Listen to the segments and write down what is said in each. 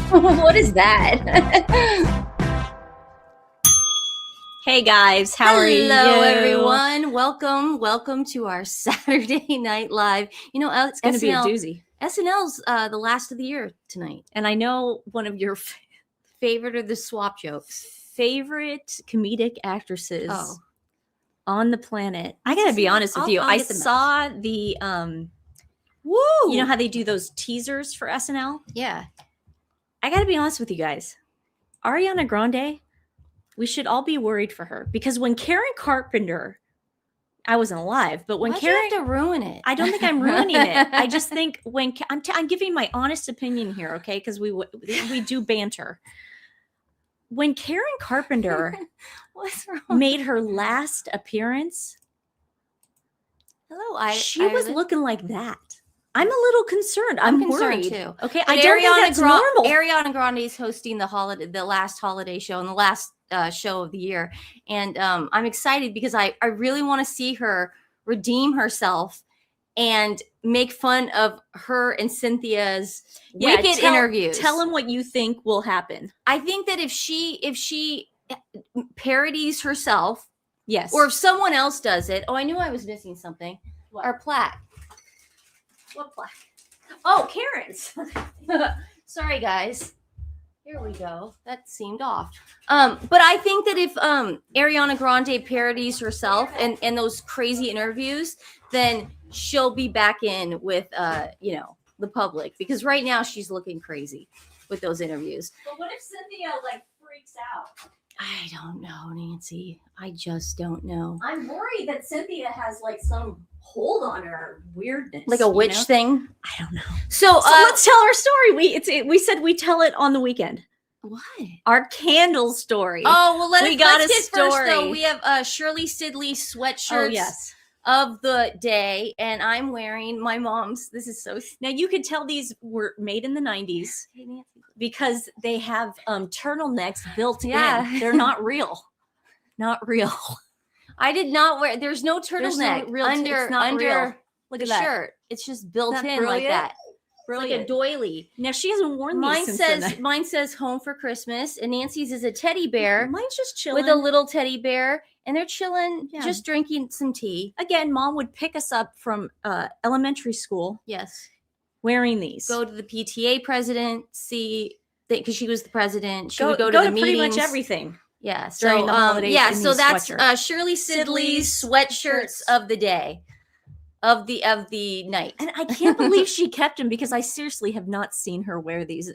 What is that? Hey guys, how are you? Hello, everyone. Welcome to our Saturday Night Live. You know, It's going to be a doozy. SNL's the last of the year tonight. And I know one of your Favorite are the swap jokes. favorite comedic actresses Oh. on the planet. I got to be honest with you. I'll I get the saw the Woo! you know how they do those teasers for SNL? Yeah. I got to be honest with you guys. Ariana Grande, we should all be worried for her because when Karen Carpenter, I wasn't alive, but when Why'd Karen, you have to ruin it? I don't think I'm ruining it. I just think when I'm giving my honest opinion here, okay? Because we do banter. When Karen Carpenter What's wrong? made her last appearance, Hello, she was looking like that. I'm a little concerned. I'm concerned worried too. Okay, But I don't think that's normal. Ariana Grande is hosting the last holiday show and the last show of the year, and I'm excited because I really want to see her redeem herself and make fun of her and Cynthia's wicked interviews. Tell them what you think will happen. I think that if she parodies herself, Yes, or if someone else does it. Oh, I knew I was missing something. What? Our plaque. what plaque? Oh, Karen's. Sorry, guys. Here we go. That seemed off. But I think that if Ariana Grande parodies herself and those crazy interviews, then she'll be back in with the public, because right now she's looking crazy with those interviews. But what if Cynthia freaks out? I don't know, Nancy. I just don't know. I'm worried that Cynthia has some hold on her weirdness, Like a witch thing. I don't know. So Let's tell our story. We said we tell it on the weekend. what? Our candle story. Oh, well, let's get first, though. story. We have Shirley Sidley sweatshirts. Oh, yes. Of the day, and I'm wearing my mom's. This is so. Now you could tell these were made in the 90s Hey, Nancy. because they have turtlenecks built Yeah. in. They're not real. Not real. I did not wear. There's no There's no turtleneck real under it's not real. Look the at that. shirt. It's just built Isn't that in like brilliant? that. Brilliant. It's like a doily. Now she hasn't worn Mine these since says mine says home for Christmas, and Nancy's is a teddy bear Mine's just chilling. with a little teddy bear, and they're chilling, Yeah. just drinking some tea. Again, Mom would pick us up from elementary school Yes. wearing these. Go to the PTA presidency because she was the president. She would go go to to the pretty meetings. much everything. Yeah, so during the holidays yeah, in so these that's sweatshirts. Shirley Sidley's Sidley's sweatshirts of the day, of the night. And I can't believe she kept them because I seriously have not seen her wear these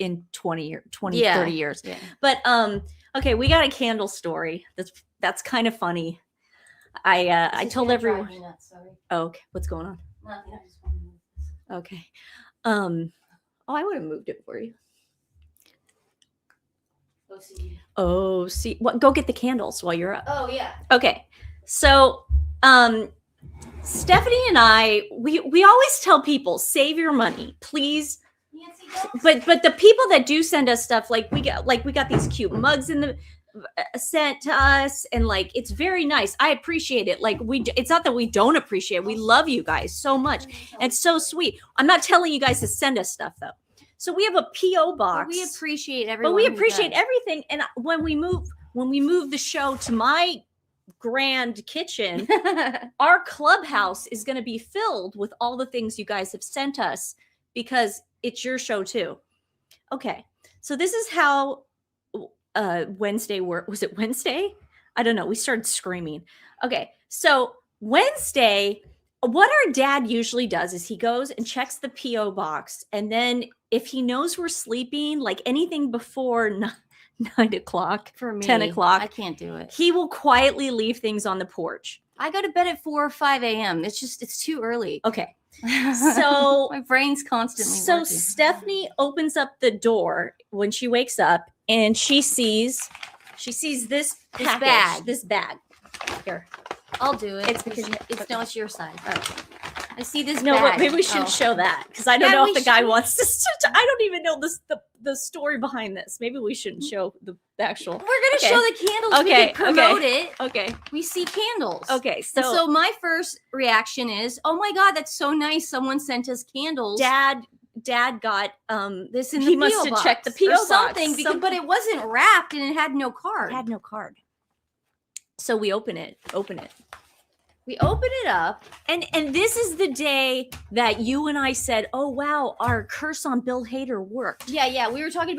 in 20 Yeah. 30 years. Yeah. But okay, we got a candle story. That's kind of funny. I told everyone. Oh, okay, what's going on? Okay. Oh, I would have moved it for you. Oh, see what? Go get the candles while you're up. Oh yeah. Okay. So, Stephanie and I, we always tell people, save your money, please. Nancy, But the people that do send us stuff, we got these cute mugs in the sent to us, and it's very nice. I appreciate it. It's not that we don't appreciate it. We love you guys so much. And it's so sweet. I'm not telling you guys to send us stuff though. So we have a PO box. we appreciate everyone. But we who appreciate does. everything. And when we move the show to my grand kitchen, our clubhouse is going to be filled with all the things you guys have sent us because it's your show too. Okay. So this is how Wednesday worked. Was it Wednesday? I don't know. We started screaming. Okay. So Wednesday, what our dad usually does is he goes and checks the PO box, and then if he knows we're sleeping, anything before 9 o'clock, For me, 10 o'clock, I can't do it. he will quietly leave things on the porch. I go to bed at 4 or 5 a.m. It's too early. Okay. So my brain's constantly So working. Stephanie opens up the door when she wakes up, and she sees this package, this bag. Here. I'll do it. It's because it's your side. I see this. No, bag. maybe we shouldn't show that because I don't Yeah, know we if the guy should. wants to. I don't even know the story behind this. Maybe we shouldn't show the actual. We're gonna Okay. show the candles. Okay, We can promote it. Okay. We see candles. Okay. And so my first reaction is, oh my God, that's so nice. Someone sent us candles. Dad Dad got this in the he PO must have box checked the PO or box. something, because, but it wasn't wrapped and it had no card. It had no card. So we open it. We open it up, and this is the day that you and I said, "Oh wow, our curse on Bill Hader worked." Yeah. We were talking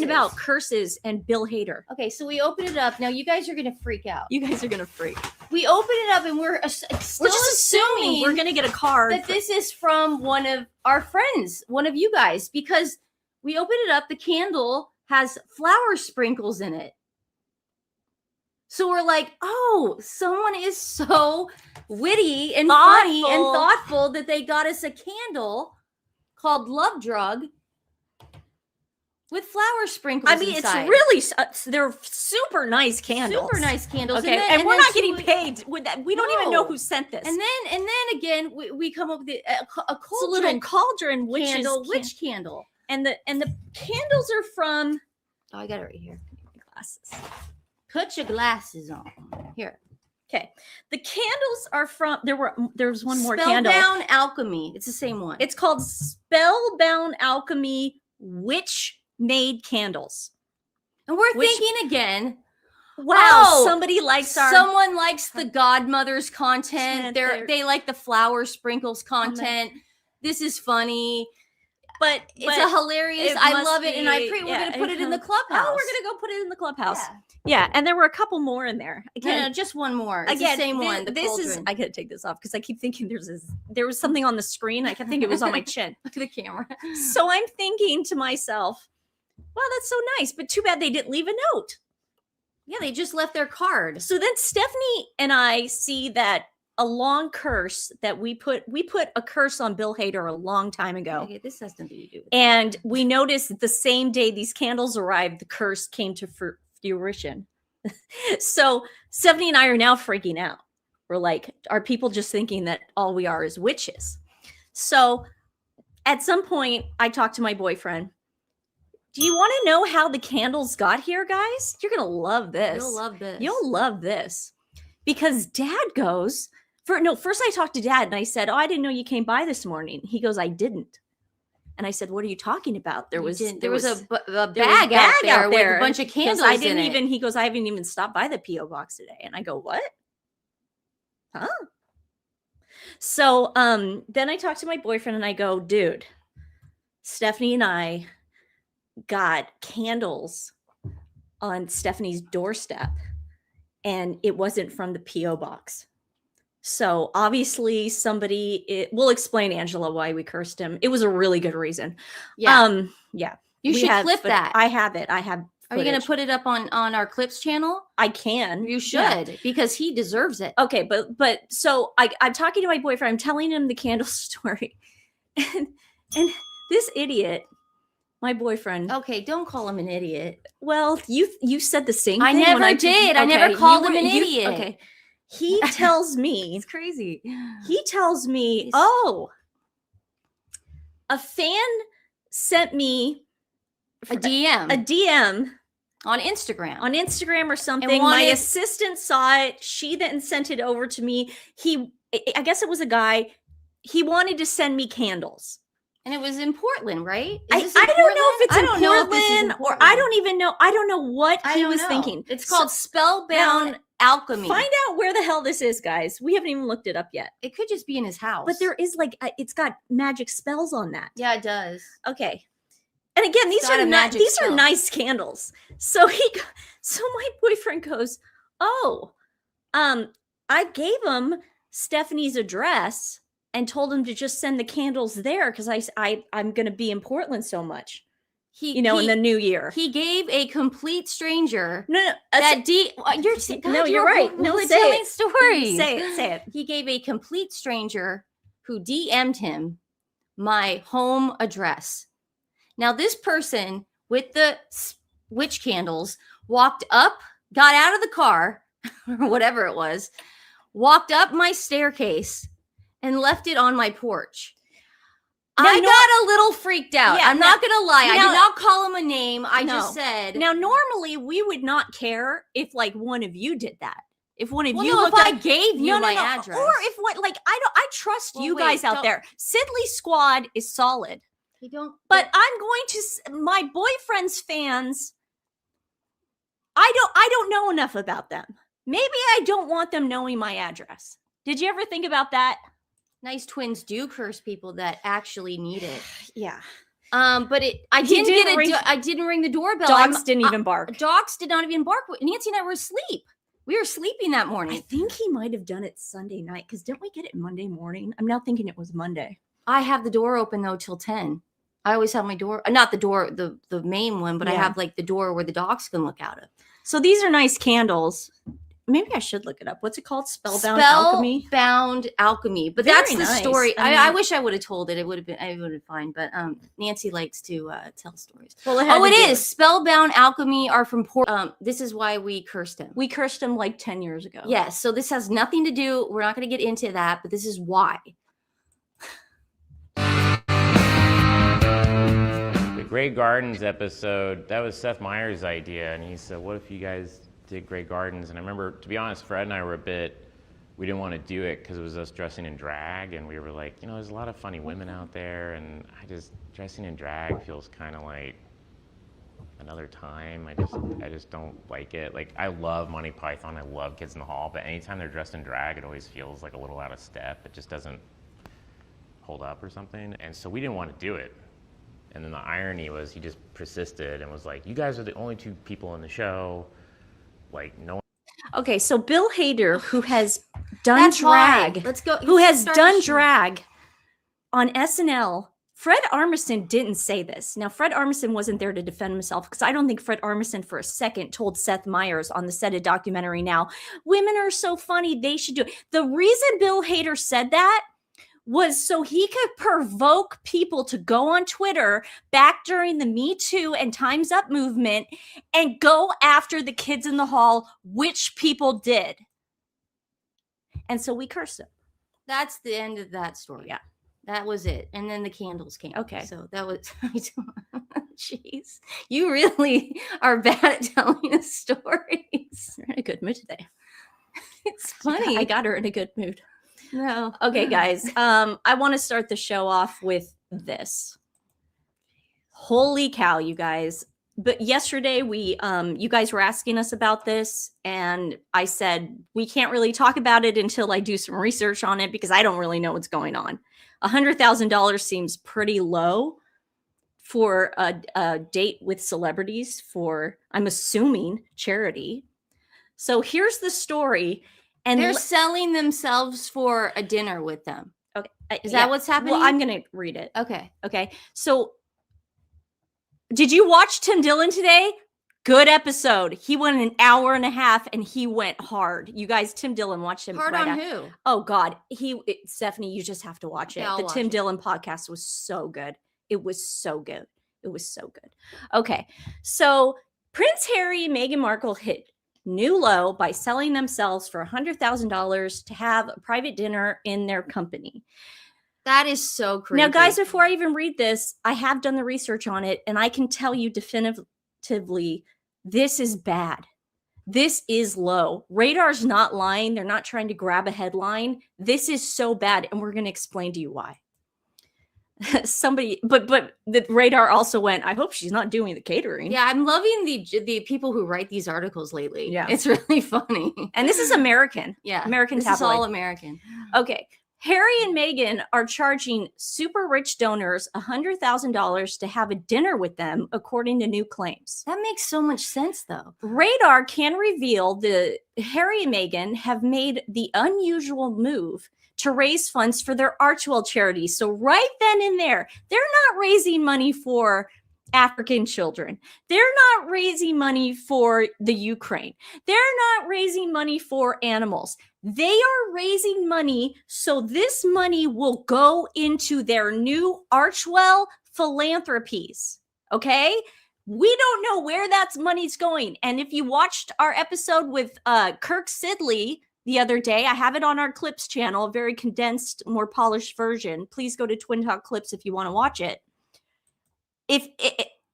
about curses and Bill Hader. Okay, so we open it up. Now you guys are gonna freak out. You guys are gonna freak. We open it up and we're just assuming we're gonna get a card that this is from one of our friends, one of you guys, because we open it up. The candle has flower sprinkles in it. So we're like, oh, someone is so witty and funny and thoughtful that they got us a candle called Love Drug with flower sprinkles. I mean, inside. It's really, they're super nice candles. Super nice candles. Okay, and we're not getting paid with that. We don't even know who sent this. And then again, we come up with a cauldron. It's a little cauldron witch candle. And the candles are from. Oh, I got it right here. Glasses. Put your glasses on. Here. Okay. The candles are from there's one more candle. Spellbound Alchemy. It's the same one. It's called Spellbound Alchemy Witch Made Candles. And we're thinking again, wow, somebody likes someone likes the Godmother's content. They like the flower sprinkles content. This is funny. But it's a hilarious. I love it, and we're gonna put it in the clubhouse. Oh, we're gonna go put it in the clubhouse. Yeah, and there were a couple more in there. Again, no, just one more. It's the same one. This is. I gotta take this off because I keep thinking there was something on the screen. I kept thinking it was on my chin. Look at the camera. So I'm thinking to myself, "Wow, that's so nice." But too bad they didn't leave a note. Yeah, they just left their card. So then Stephanie and I see that a long curse that we put a curse on Bill Hader a long time ago. Okay, this has nothing to do with it. And we noticed the same day these candles arrived, the curse came to fruition. So Stephanie and I are now freaking out. We're like, are people just thinking that all we are is witches? So at some point, I talked to my boyfriend. Do you want to know how the candles got here, guys? You're going to love this. You'll love this. You'll love this. Because Dad goes, first I talked to Dad and I said, oh, I didn't know you came by this morning. He goes, I didn't. And I said, what are you talking about? There was a bag out there with a bunch of candles in it. He goes, I haven't even stopped by the P.O. box today. And I go, what? Huh? So then I talked to my boyfriend and I go, dude, Stephanie and I got candles on Stephanie's doorstep and it wasn't from the P.O. box. So obviously we'll explain, Angela, why we cursed him. It was a really good reason. Yeah. Yeah. You should clip that. I have it. I have footage. Are you going to put it up on our clips channel? I can. You should, because he deserves it. Okay. But so I'm talking to my boyfriend. I'm telling him the candle story. And this idiot, my boyfriend. Okay. Don't call him an idiot. Well, you said the same thing. I never did. I never called him an idiot. Okay. He tells me, it's crazy. He tells me, oh, a fan sent me a DM on Instagram or something. My assistant saw it. She then sent it over to me. I guess it was a guy. He wanted to send me candles. And it was in Portland, right? I don't know if it's in Portland or I don't even know. I don't know what he was thinking. It's called Spellbound Alchemy. Find out where the hell this is, guys. We haven't even looked it up yet. It could just be in his house. But there is it's got magic spells on that. Yeah, it does. Okay. And again, these are nice candles. So my boyfriend goes, "Oh, I gave him Stephanie's address and told him to just send the candles there because I'm going to be in Portland so much, in the new year." He gave a complete stranger. No, you're right. No, say it. Stories. Say it. He gave a complete stranger who DM'd him my home address. Now, this person with the witch candles got out of the car or whatever it was, walked up my staircase and left it on my porch. I got a little freaked out. Yeah, I'm not going to lie. I did not call him a name. I just said. Now, normally we would not care if one of you did that. If one of you looked I gave you my address. Or if I trust you guys out there. Sidley Squad is solid. They don't. But I'm going to my boyfriend's fans. I don't know enough about them. Maybe I don't want them knowing my address. Did you ever think about that? Nice twins do curse people that actually need it. Yeah. But I didn't ring the doorbell. Dogs didn't even bark. Dogs did not even bark. Nancy and I were asleep. We were sleeping that morning. I think he might have done it Sunday night because didn't we get it Monday morning? I'm now thinking it was Monday. I have the door open though till 10. I always have my door, not the door, the main one, but I have like the door where the dogs can look out of. So these are nice candles. Maybe I should look it up. What's it called? Spellbound Alchemy. Spellbound Alchemy. But Very that's the nice. story. I mean, I wish I would have told it. It would have been fine. But Nancy likes to tell stories. Well, it is. Spellbound Alchemy are from this is why we cursed him. We cursed him like 10 years ago. Yes. So this has nothing to do. We're not going to get into that, but this is why. The Grey Gardens episode, that was Seth Meyers' idea. And he said, what if you guys did Grey Gardens? And I remember, to be honest, Fred and I were we didn't want to do it because it was us dressing in drag, and we were like, there's a lot of funny women out there, and dressing in drag feels kind of like another time. I just don't like it. Like, I love Monty Python, I love Kids in the Hall, but anytime they're dressed in drag, it always feels like a little out of step. It just doesn't hold up or something, and so we didn't want to do it. And then the irony was he just persisted and was like, you guys are the only two people in the show. Like, no one. Okay, so Bill Hader, who has done drag, drag on SNL. Fred Armisen didn't say this. Now, Fred Armisen wasn't there to defend himself because I don't think Fred Armisen for a second told Seth Meyers on the set of Documentary Now, women are so funny, they should do it. The reason Bill Hader said that was so he could provoke people to go on Twitter back during the Me Too and Time's Up movement and go after the kids in the hall, which people did. And so we cursed him. That's the end of that story. Yeah. That was it. And then the candles came. Okay. So that was, jeez, you really are bad at telling us stories. You're in a good mood today. It's funny. I got her in a good mood. No. Okay, guys. I want to start the show off with this. Holy cow, you guys. But yesterday you guys were asking us about this, and I said, we can't really talk about it until I do some research on it because I don't really know what's going on. $100,000 seems pretty low for a date with celebrities for, I'm assuming, charity. So here's the story. And they're selling themselves for a dinner with them. Okay. Is that what's happening? Well, I'm going to read it. Okay. Okay. So did you watch Tim Dillon today? Good episode. He went an hour and a half and he went hard. You guys, Tim Dillon, watched him. Hard on who? Oh God. Stephanie, you just have to watch it. Okay, the Tim Dillon podcast was so good. It was so good. It was so good. Okay. So Prince Harry and Meghan Markle hit new low by selling themselves for $100,000 to have a private dinner in their company. That is so crazy. Now, guys, before I even read this, I have done the research on it, and I can tell you definitively, this is bad. This is low. Radar's not lying. They're not trying to grab a headline. This is so bad, and we're going to explain to you why. But the Radar also went, I hope she's not doing the catering. Yeah, I'm loving the people who write these articles lately. Yeah. It's really funny. And this is American. Yeah. American this tabloid. is all American. Okay. Harry and Meghan are charging super rich donors $100,000 to have a dinner with them, according to new claims. That makes so much sense, though. Radar can reveal the Harry and Meghan have made the unusual move to raise funds for their Archwell charity. So right then and there, they're not raising money for African children. They're not raising money for the Ukraine. They're not raising money for animals. They are raising money so this money will go into their new Archwell philanthropies. Okay? We don't know where that money's going. And if you watched our episode with Kirk Sidley the other day, I have it on our Clips channel, a very condensed, more polished version. Please go to TWiN Talk Clips if you want to watch it.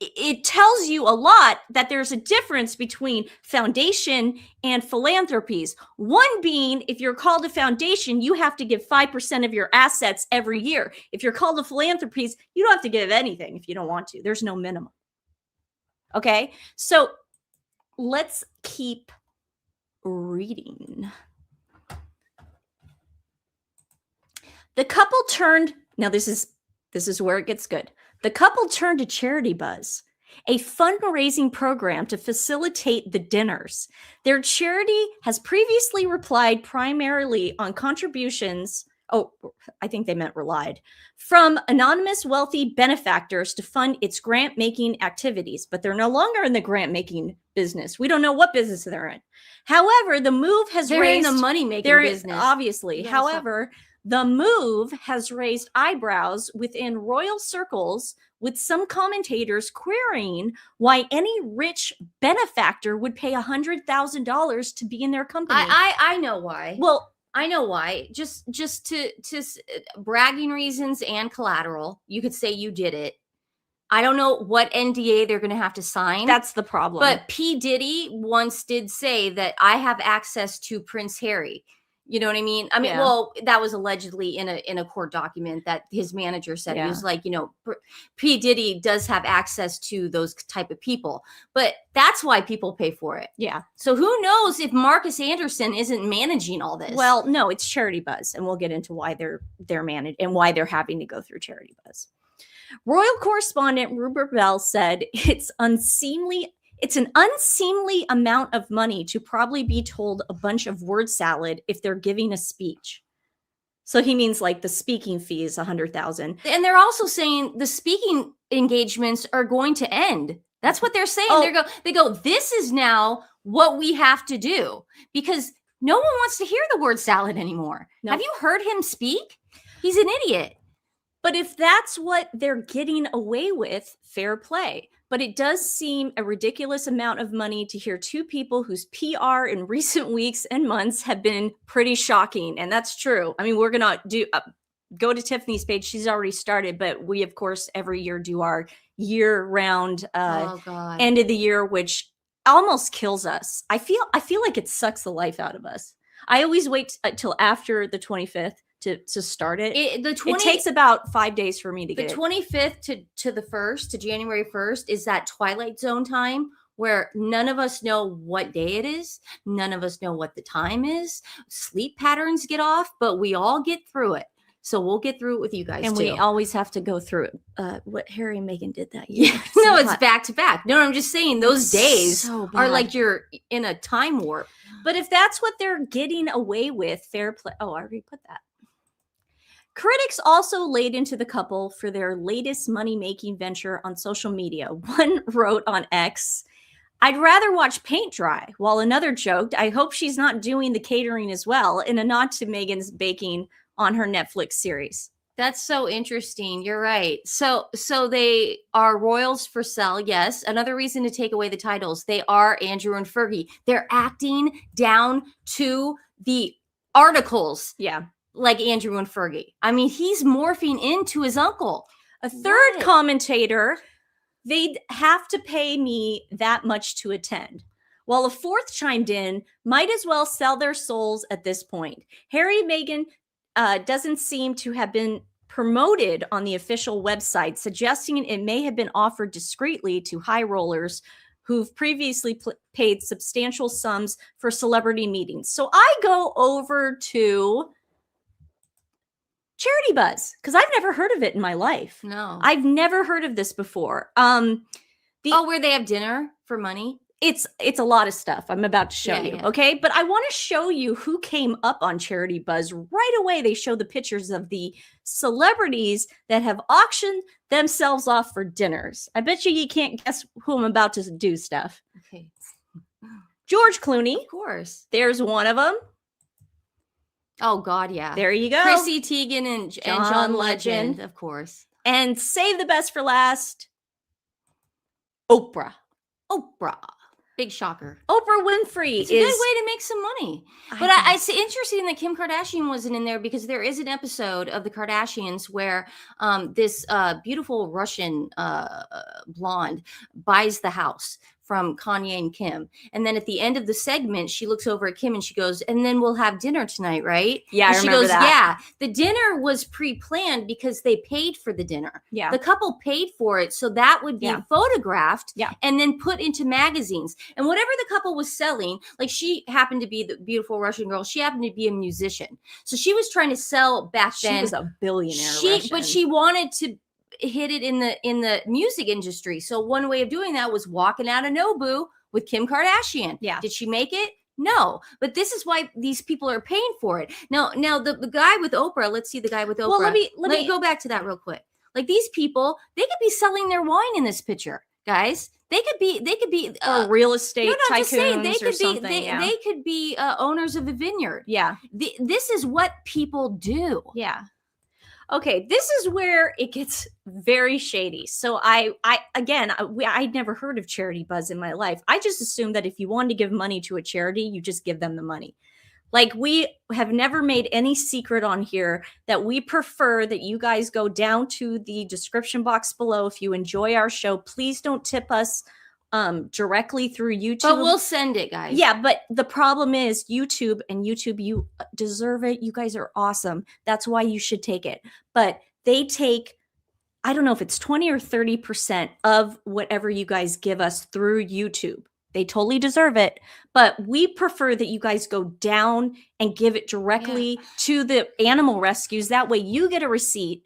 it tells you a lot that there's a difference between foundation and philanthropies. One being, if you're called a foundation, you have to give 5% of your assets every year. If you're called a philanthropies, you don't have to give anything if you don't want to. There's no minimum. Okay, so let's keep reading. The couple turned, now this is where it gets good. The couple turned to Charity Buzz, a fundraising program to facilitate the dinners. Their charity has previously relied primarily on contributions, I think they meant relied, from anonymous wealthy benefactors to fund its grant-making activities, but they're no longer in the grant-making business. We don't know what business they're in. However, the move has They're raised... in the money-making business. Obviously. Yes. However, the move has raised eyebrows within royal circles, with some commentators querying why any rich benefactor would pay $100,000 to be in their company. I know why. Well, I know why. Just to bragging reasons and collateral. You could say you did it. I don't know what NDA they're going to have to sign. that's the problem. But P. Diddy once did say that I have access to Prince Harry. You know what I mean? I mean, Yeah. well, that was allegedly in a court document that his manager said. Yeah. He was like, you know, P. Diddy does have access to those type of people, but that's why people pay for it. Yeah. So who knows if Marcus Anderson isn't managing all this? Well, no, it's Charity Buzz, and we'll get into why they're managed and why they're having to go through Charity Buzz. Royal correspondent Rupert Bell said it's an unseemly amount of money to probably be told a bunch of word salad if they're giving a speech. So he means like the speaking fee is $100,000. And they're also saying the speaking engagements are going to end. That's what they're saying. Oh. They go, this is now what we have to do, because no one wants to hear the word salad anymore. No. Have you heard him speak? He's an idiot. But if that's what they're getting away with, fair play. But it does seem a ridiculous amount of money to hear two people whose PR in recent weeks and months have been pretty shocking. And that's true. I mean, we're going to go to Tiffany's page. She's already started, but we, of course, every year do our year-round end of the year, which almost kills us. I feel like it sucks the life out of us. I always wait till after the 25th to start it. It takes about 5 days for me to get it. The 25th to the 1st, to January 1st, is that Twilight Zone time where none of us know what day it is. None of us know what the time is. Sleep patterns get off, but we all get through it. So we'll get through it with you guys, and too. we always have to go through it. What Harry and Meghan did that year. No, it's back to back. No, I'm just saying those days so are bad. like you're in a time warp. But if that's what they're getting away with, fair play. Oh, I already put that. Critics also laid into the couple for their latest money-making venture on social media. One wrote on X, "I'd rather watch paint dry," while another joked, "I hope she's not doing the catering as well," in a nod to Meghan's baking on her Netflix series. That's so interesting. You're right. So they are royals for sale. Yes. Another reason to take away the titles. They are Andrew and Fergie. They're acting down to the articles. Yeah. Like Andrew and Fergie. I mean, he's morphing into his uncle. A third commentator, "They'd have to pay me that much to attend." While a fourth chimed in, "Might as well sell their souls at this point. Harry and Meghan doesn't seem to have been promoted on the official website, suggesting it may have been offered discreetly to high rollers who've previously paid substantial sums for celebrity meetings." So I go over to Charity Buzz, because I've never heard of it in my life. No. I've never heard of this before. Where they have dinner for money? It's a lot of stuff I'm about to show you, okay? But I want to show you who came up on Charity Buzz. Right away, they show the pictures of the celebrities that have auctioned themselves off for dinners. I bet you can't guess who I'm about to do stuff. Okay. George Clooney. Of course. There's one of them. Oh, God, yeah. There you go. Chrissy Teigen and John Legend, of course. And save the best for last, Oprah. Oprah. Big shocker. Oprah Winfrey It's a good way to make some money. But it's interesting that Kim Kardashian wasn't in there because there is an episode of the Kardashians where this beautiful Russian blonde buys the house from Kanye and Kim. And then at the end of the segment, she looks over at Kim and she goes, and then we'll have dinner tonight, right? Yeah, and I she remember goes, that. yeah, the dinner was pre-planned because they paid for the dinner. Yeah. The couple paid for it. So that would be photographed and then put into magazines. And whatever the couple was selling, like she happened to be the beautiful Russian girl. She happened to be a musician. So she was trying to sell back then. She was a billionaire. But she wanted to hit it in the music industry. So one way of doing that was walking out of Nobu with Kim Kardashian. Yeah. Did she make it? No. But this is why these people are paying for it. Now the guy with Oprah, let's see the guy with Oprah. Well, let me go back to that real quick. Like these people, they could be selling their wine in this picture, guys. They could be or real estate tycoons just saying, they or could something. They could be owners of a vineyard. Yeah. This is what people do. Yeah. Okay, this is where it gets very shady. So I'd never heard of Charity Buzz in my life. I just assumed that if you wanted to give money to a charity, you just give them the money. Like, we have never made any secret on here that we prefer that you guys go down to the description box below. If you enjoy our show, please don't tip us directly through YouTube. But we'll send it, guys. Yeah, but the problem is YouTube, you deserve it. You guys are awesome. That's why you should take it. But they take, I don't know if it's 20 or 30% of whatever you guys give us through YouTube. They totally deserve it. But we prefer that you guys go down and give it directly to the animal rescues. That way you get a receipt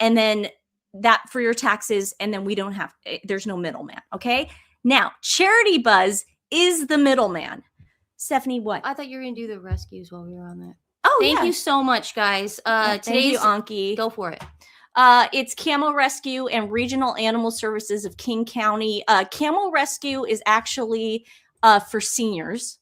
and then that for your taxes. And then we don't have, there's no middleman. Okay. Now, Charity Buzz is the middleman. Stephanie, what? I thought you were going to do the rescues while we were on that. Oh, thank you so much, guys. Thank you, Anki. Go for it. It's CAMO Rescue and Regional Animal Services of King County. CAMO Rescue is actually for seniors.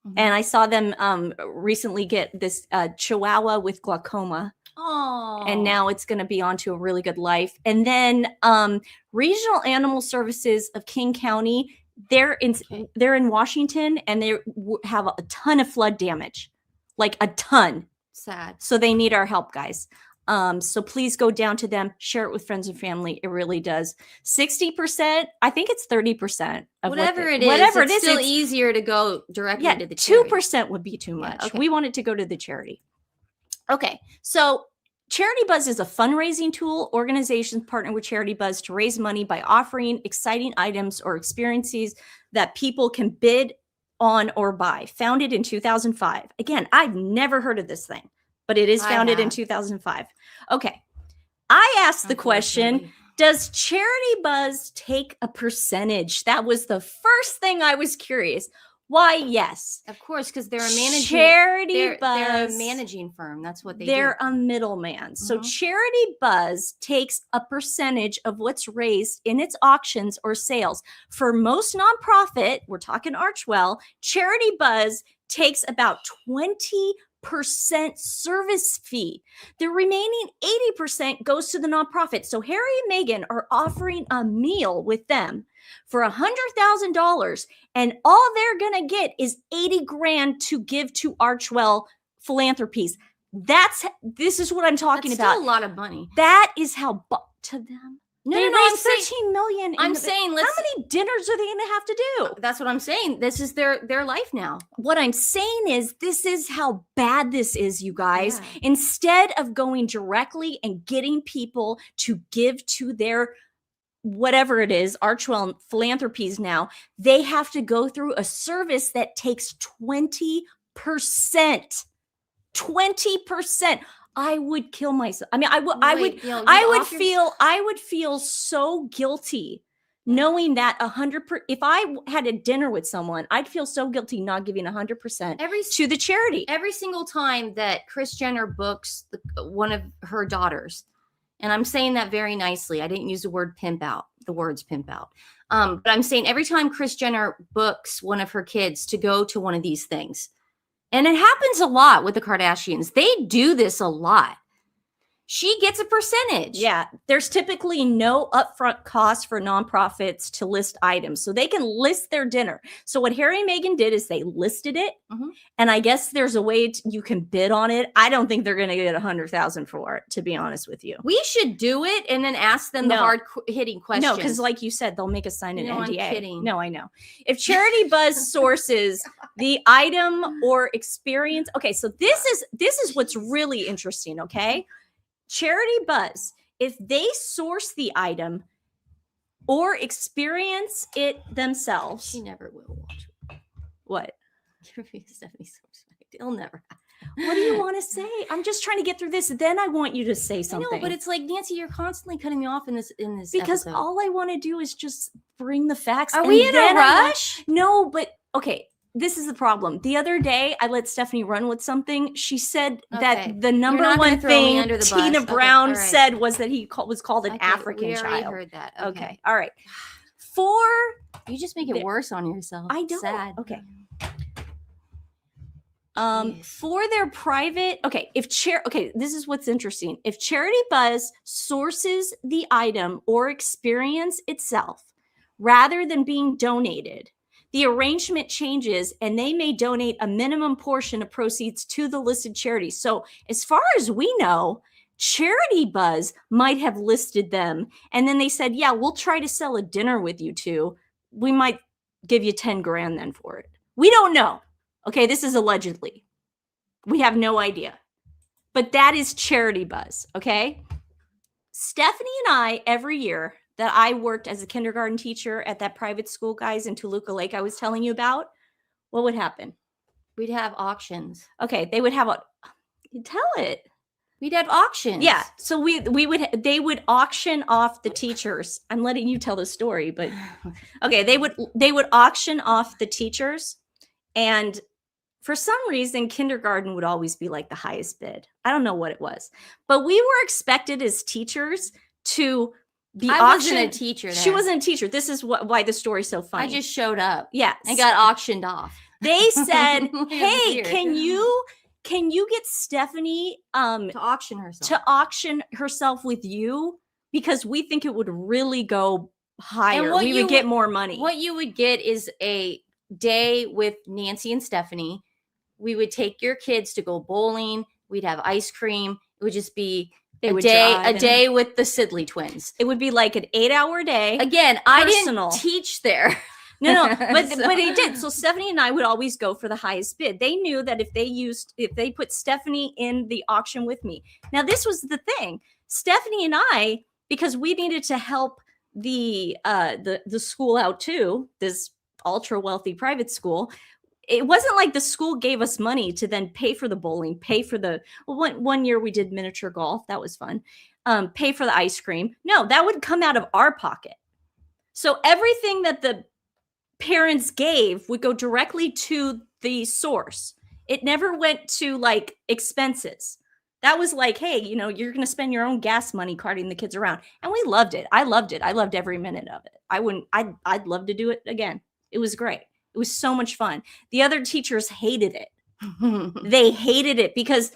Mm-hmm. And I saw them recently get this Chihuahua with glaucoma. Oh. And now it's going to be onto a really good life. And then Regional Animal Services of King County, they're in Washington, and they have a ton of flood damage, like a ton. Sad. So they need our help, guys. So please go down to them, share it with friends and family. It really does. 60%, I think it's 30%. Of whatever it is, it's still easier to go directly to the charity. 2% would be too much. Yeah, okay. We want it to go to the charity. Okay, so Charity Buzz is a fundraising tool. Organizations partner with Charity Buzz to raise money by offering exciting items or experiences that people can bid on or buy. Founded in 2005. Again, I've never heard of this thing, but it is founded in 2005. Okay, I asked the question, does Charity Buzz take a percentage? That was the first thing I was curious. Why, yes. Of course, because they're a managing Charity Buzz. They're a managing firm. That's what they're a middleman. So Charity Buzz takes a percentage of what's raised in its auctions or sales. For most nonprofit, we're talking Archwell, Charity Buzz takes about 20% service fee. The remaining 80% goes to the nonprofit. So Harry and Meghan are offering a meal with them for $100,000, and all they're gonna get is 80 grand to give to Archwell Philanthropies. This is what I'm talking about. Still a lot of money. That is how to them. No, I'm 13 million. I'm saying, how many dinners are they going to have to do? That's what I'm saying. This is their life now. What I'm saying is, this is how bad this is, you guys. Yeah. Instead of going directly and getting people to give to their whatever it is, Archwell Philanthropies now, they have to go through a service that takes 20%. 20%. I would kill myself. I mean, I would feel so guilty knowing that 100%. If I had a dinner with someone, I'd feel so guilty not giving 100% to the charity. Every single time that Kris Jenner books one of her daughters, and I'm saying that very nicely. I didn't use the words pimp out. But I'm saying every time Kris Jenner books one of her kids to go to one of these things, and it happens a lot with the Kardashians. They do this a lot. she gets a percentage. Yeah, there's typically no upfront cost for nonprofits to list items. So they can list their dinner. So what Harry and Meghan did is they listed it. Mhm. And I guess there's a way you can bid on it. I don't think they're going to get 100,000 for it, to be honest with you. We should do it and then ask them the No. hard hitting questions. No, because like you said, they'll make us sign an No, I'm NDA. kidding. No, I know. If Charity Buzz sources the item or experience, okay, so this is what's really interesting, okay? Charity Buzz, if they source the item or experience it themselves, She never will watch it. what? Stephanie's so sweet. It'll never happen. What do you want to say? I'm just trying to get through this. Then I want you to say I something. know, but it's like, Nancy, you're constantly cutting me off in this because episode. all I want to do is just bring the facts. Are and we in a then I want- rush? No, but okay. This is the problem. The other day, I let Stephanie run with something. She said Okay. that the number not gonna one throw me thing under the Tina bus. Okay, Brown all right. said was that he was called an Okay, African we already child. heard that. Okay. All right. For You just make it There- worse on yourself. I don't. Sad. Okay. Jeez. For their private, okay, this is what's interesting. If Charity Buzz sources the item or experience itself rather than being donated, the arrangement changes and they may donate a minimum portion of proceeds to the listed charity. So, as far as we know, Charity Buzz might have listed them and then they said, yeah, we'll try to sell a dinner with you two. We might give you 10 grand then for it. We don't know. Okay, this is allegedly. We have no idea. But that is Charity Buzz, okay? Stephanie and I, every year that I worked as a kindergarten teacher at that private school, guys, in Toluca Lake I was telling you about, what would happen? We'd have auctions. Okay, they would have tell it. We'd have auctions. Yeah, so they would auction off the teachers. I'm letting you tell the story, but okay, they would auction off the teachers, and for some reason kindergarten would always be like the highest bid. I don't know what it was, but we were expected as teachers to be I auctioned. wasn't a teacher. She there. wasn't a teacher. This is why the story's so funny. I just showed up yeah, and got auctioned off. they said, It was "Hey, weird. can you get Stephanie to auction herself. to auction herself with you, because we think it would really go higher. what We you would get would- more money." What you would get is a day with Nancy and Stephanie. We would take your kids to go bowling. We'd have ice cream. It would just be They a would day, drive a and- day with the Sidley twins. It would be like an 8-hour day. Again, I Personal. didn't teach there. No, but So- they did. So Stephanie and I would always go for the highest bid. They knew that if they put Stephanie in the auction with me. Now this was the thing. Stephanie and I, because we needed to help the school out too, this ultra wealthy private school. It wasn't like the school gave us money to then pay for the bowling, pay for the one year we did miniature golf. That was fun. Pay for the ice cream. No, that would come out of our pocket. So everything that the parents gave would go directly to the source. It never went to like expenses. That was like, hey, you're going to spend your own gas money carting the kids around. And we loved it. I loved it. I loved every minute of it. I'd love to do it again. It was great. It was so much fun. The other teachers hated it. They hated it because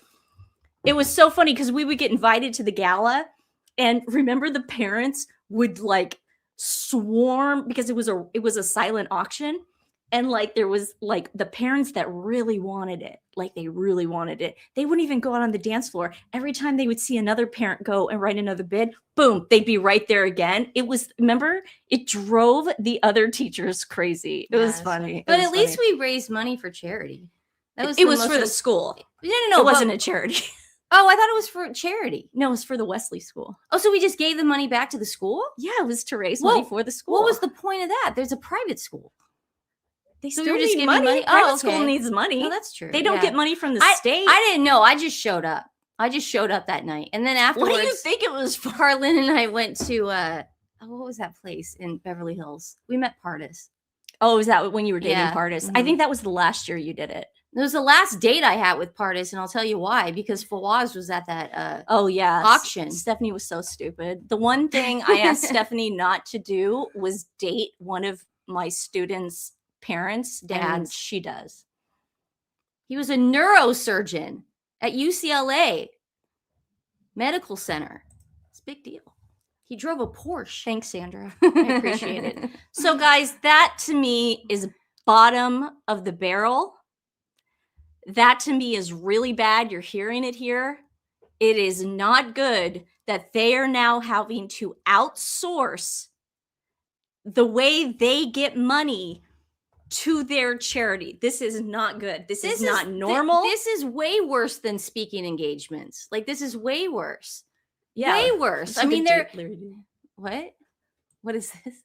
it was so funny, because we would get invited to the gala, and remember the parents would like swarm because it was a silent auction, and like there was like the parents that really wanted it, like they really wanted it. They wouldn't even go out on the dance floor. Every time they would see another parent go and write another bid, boom, they'd be right there again. Remember, it drove the other teachers crazy. It was Yes. funny. But at least we raised money for charity. That was it was most for of the school. No, It wasn't but- a charity. Oh, I thought it was for charity. No, it was for the Wesley School. Oh, so we just gave the money back to the school? Yeah, it was to raise Whoa, money for the school. What was the point of that? There's a private school. They so still you're just need giving money. money? Oh, Private okay. school needs money. Oh, that's true. They don't Yeah. get money from the state. I didn't know. I just showed up. that night. And then afterwards, What do you think it was for? Harlan and I went to what was that place in Beverly Hills? We met Pardis. Oh, is that when you were dating Yeah. Pardis? I Mhm. think that was the last year you did it. It was the last date I had with Pardis, and I'll tell you why. Because Fawaz was at that. Oh yeah, Auction. Stephanie was so stupid. The one thing I asked Stephanie not to do was date one of my students' parents, and Dads. she does. He was a neurosurgeon at UCLA. medical center. It's a big deal. He drove a Porsche. Thanks, Sandra. I appreciate it. So, guys, that to me is bottom of the barrel. That to me is really bad. You're hearing it here. It is not good that they are now having to outsource the way they get money to their charity. This is not good. This is not normal. This is way worse than speaking engagements. Like, this is way worse. Yeah. Way worse. I mean, they're what? What is this?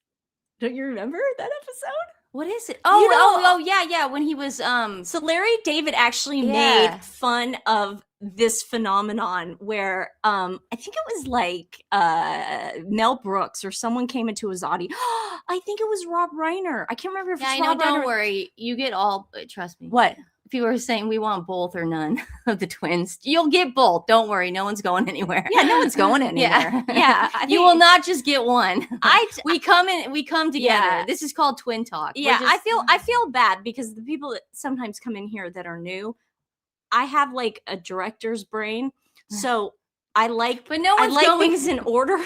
Don't you remember that episode? What is it? Oh, yeah. When he was So Larry David actually made fun of this phenomenon where I think it was like Mel Brooks or someone came into his audience. I think it was Rob Reiner. I can't remember if it's Rob Reiner. Don't worry. You get all, trust me. What? People are saying we want both or none of the twins. You'll get both. Don't worry. No one's going anywhere. Yeah, no one's going anywhere. Yeah. You will not just get one. We come together. Yeah. This is called Twin Talk. Yeah, I feel bad because the people that sometimes come in here that are new, I have like a director's brain. So I like things in order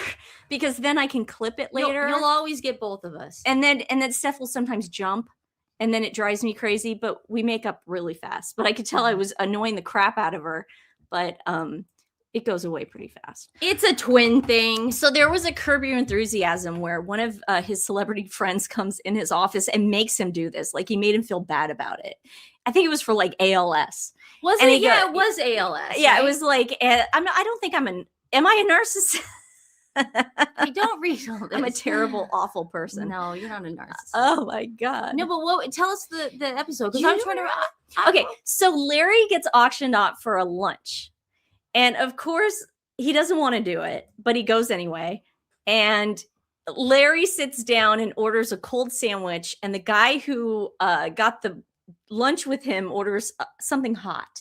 because then I can clip it later. You'll always get both of us. And then Steph will sometimes jump. And then it drives me crazy, but we make up really fast. But I could tell I was annoying the crap out of her, but it goes away pretty fast. It's a twin thing. So there was a Curb Your Enthusiasm where one of his celebrity friends comes in his office and makes him do this. Like, he made him feel bad about it. I think it was for like ALS. Was it? Yeah, it was ALS. Yeah, right? It was like, I don't think am I a narcissist? I don't read all this. I'm a terrible, awful person. No, you're not a narcissist. Oh my God. No, but tell us the episode, because I'm trying to. Okay, so Larry gets auctioned off for a lunch. And of course, he doesn't want to do it, but he goes anyway. And Larry sits down and orders a cold sandwich. And the guy who got the lunch with him orders something hot.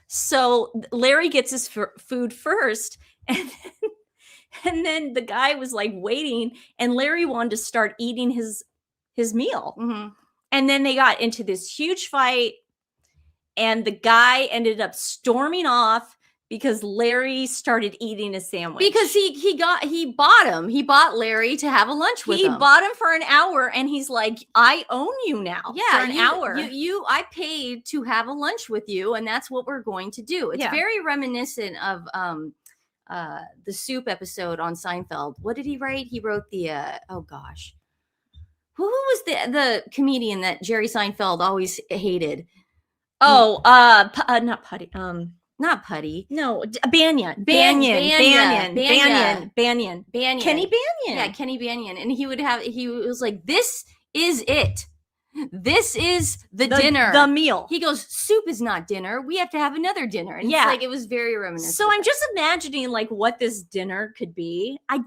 So Larry gets his food first. And then the guy was like waiting, and Larry wanted to start eating his meal. Mm-hmm. And then they got into this huge fight, and the guy ended up storming off because Larry started eating a sandwich. Because he bought him. He bought Larry to have a lunch with him. He bought him for an hour, and he's like, I own you now. Yeah, for an hour. I paid to have a lunch with you, and that's what we're going to do. It's very reminiscent of the soup episode on Seinfeld. What did he write? He wrote the who was the comedian that Jerry Seinfeld always hated? Not Putty. Not Putty. No, Banyan. Banyan. Kenny Banyan. Yeah, Kenny Banyan. And he was like, this is it. This is the dinner. The meal. He goes, soup is not dinner. We have to have another dinner. And it's like, it was very reminiscent. So I'm just imagining like what this dinner could be. I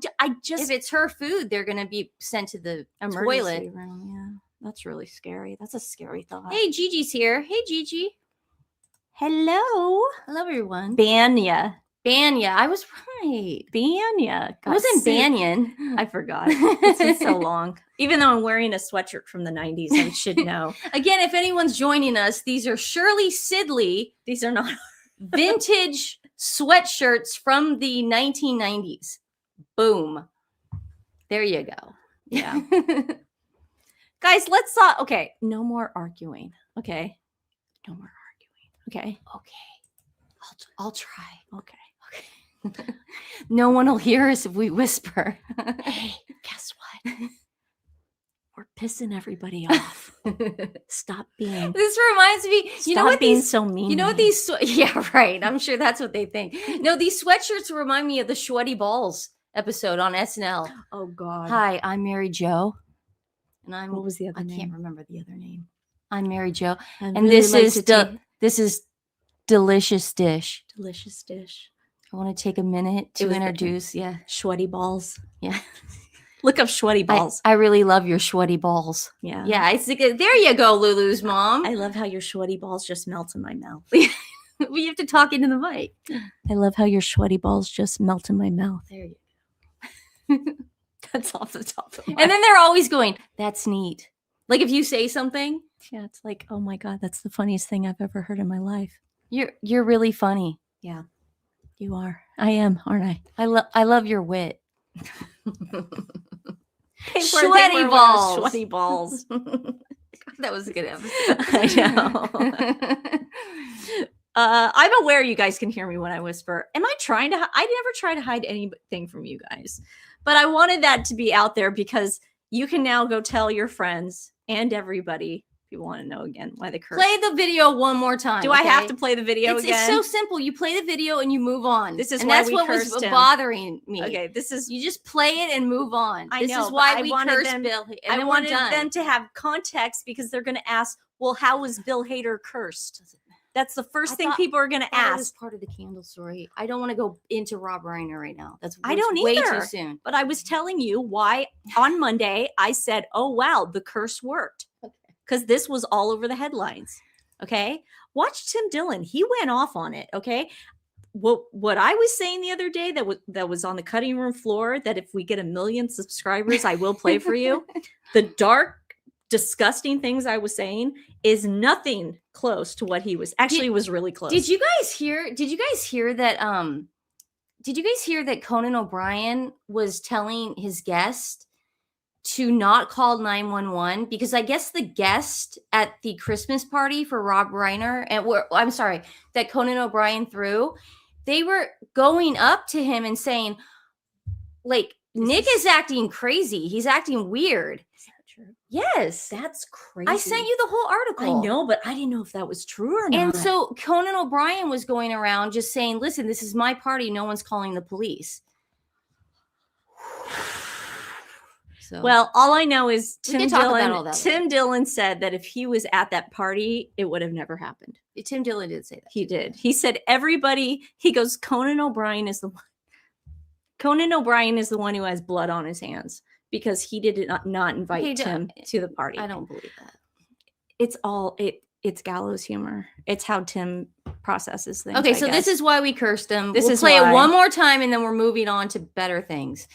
just if it's her food, they're going to be sent to the emergency toilet room. Yeah, that's really scary. That's a scary thought. Hey, Gigi's here. Hey, Gigi. Hello. Hello, everyone. Banya. I was right. Banya. It wasn't Banyan. I forgot. It's been so long. Even though I'm wearing a sweatshirt from the 90s, I should know. Again, if anyone's joining us, these are Shirley Sidley. These are not vintage sweatshirts from the 1990s. Boom. There you go. Yeah. Guys, let's okay. No more arguing. Okay. No more arguing. Okay. I'll try. Okay. No one will hear us if we whisper. Hey, guess what? We're pissing everybody off. Stop being. This reminds me. You know what? Being so mean. You know what these? Yeah, right. I'm sure that's what they think. No, these sweatshirts remind me of the Sweaty Balls episode on SNL. Oh God. Hi, I'm Mary Jo, and What was the other I name? can't remember the other name. I'm Mary Jo, and really this is Delicious Dish. Delicious Dish. I want to take a minute to introduce. Yeah, Sweaty Balls. Yeah. Look up Sweaty Balls. I really love your sweaty balls. Yeah. Yeah. There you go, Lulu's mom. I love how your sweaty balls just melt in my mouth. We have to talk into the mic. I love how your sweaty balls just melt in my mouth. There you go. That's off the top of my And then they're always going, that's neat. Like if you say something. Yeah, it's like, oh my God, that's the funniest thing I've ever heard in my life. You're really funny. Yeah. You are. I am, aren't I? I love your wit. Sweaty balls. Sweaty balls. That was a good episode. I know. I'm aware you guys can hear me when I whisper. Am I trying to? I never try to hide anything from you guys, but I wanted that to be out there because you can now go tell your friends and everybody. If you want to know again why they curse. Play the video one more time. Do I have to play the video again? It's so simple. You play the video and you move on. This is and why that's we what cursed was him. bothering me. Okay, this is you just play it and move on. I this know, is why but we I wanted cursed them- Bill. And I then wanted we're done. them to have context because they're going to ask, well, how was Bill Hader cursed? That's the first thing thought- people are going to That was ask. part of the candle story. I don't want to go into Rob Reiner right now. That's I don't way either. too soon. But I was telling you why on Monday I said, oh, wow, the curse worked. Because this was all over the headlines. Okay. Watch Tim Dillon. He went off on it. Okay. What I was saying the other day that was on the cutting room floor, that if we get 1 million subscribers, I will play for you. The dark, disgusting things I was saying is nothing close to what he was. Actually, it was really close. Did you guys hear that Conan O'Brien was telling his guest to not call 911 because I guess the guest at the Christmas party for Rob Reiner that Conan O'Brien threw, they were going up to him and saying, like, Nick is acting crazy. He's acting weird. Is that true? Yes. That's crazy. I sent you the whole article. I know, but I didn't know if that was true or not. And so Conan O'Brien was going around just saying, listen, this is my party. No one's calling the police. So, well, all I know is We can talk about all that Tim Dillon said that if he was at that party, it would have never happened. Tim Dillon did say that. He did. He said he goes, Conan O'Brien is the one. Conan O'Brien is the one who has blood on his hands because he did not invite Tim to the party. I don't believe that. It's gallows humor. It's how Tim processes things. Okay, so this is why we cursed him. We'll play why. it one more time and then we're moving on to better things.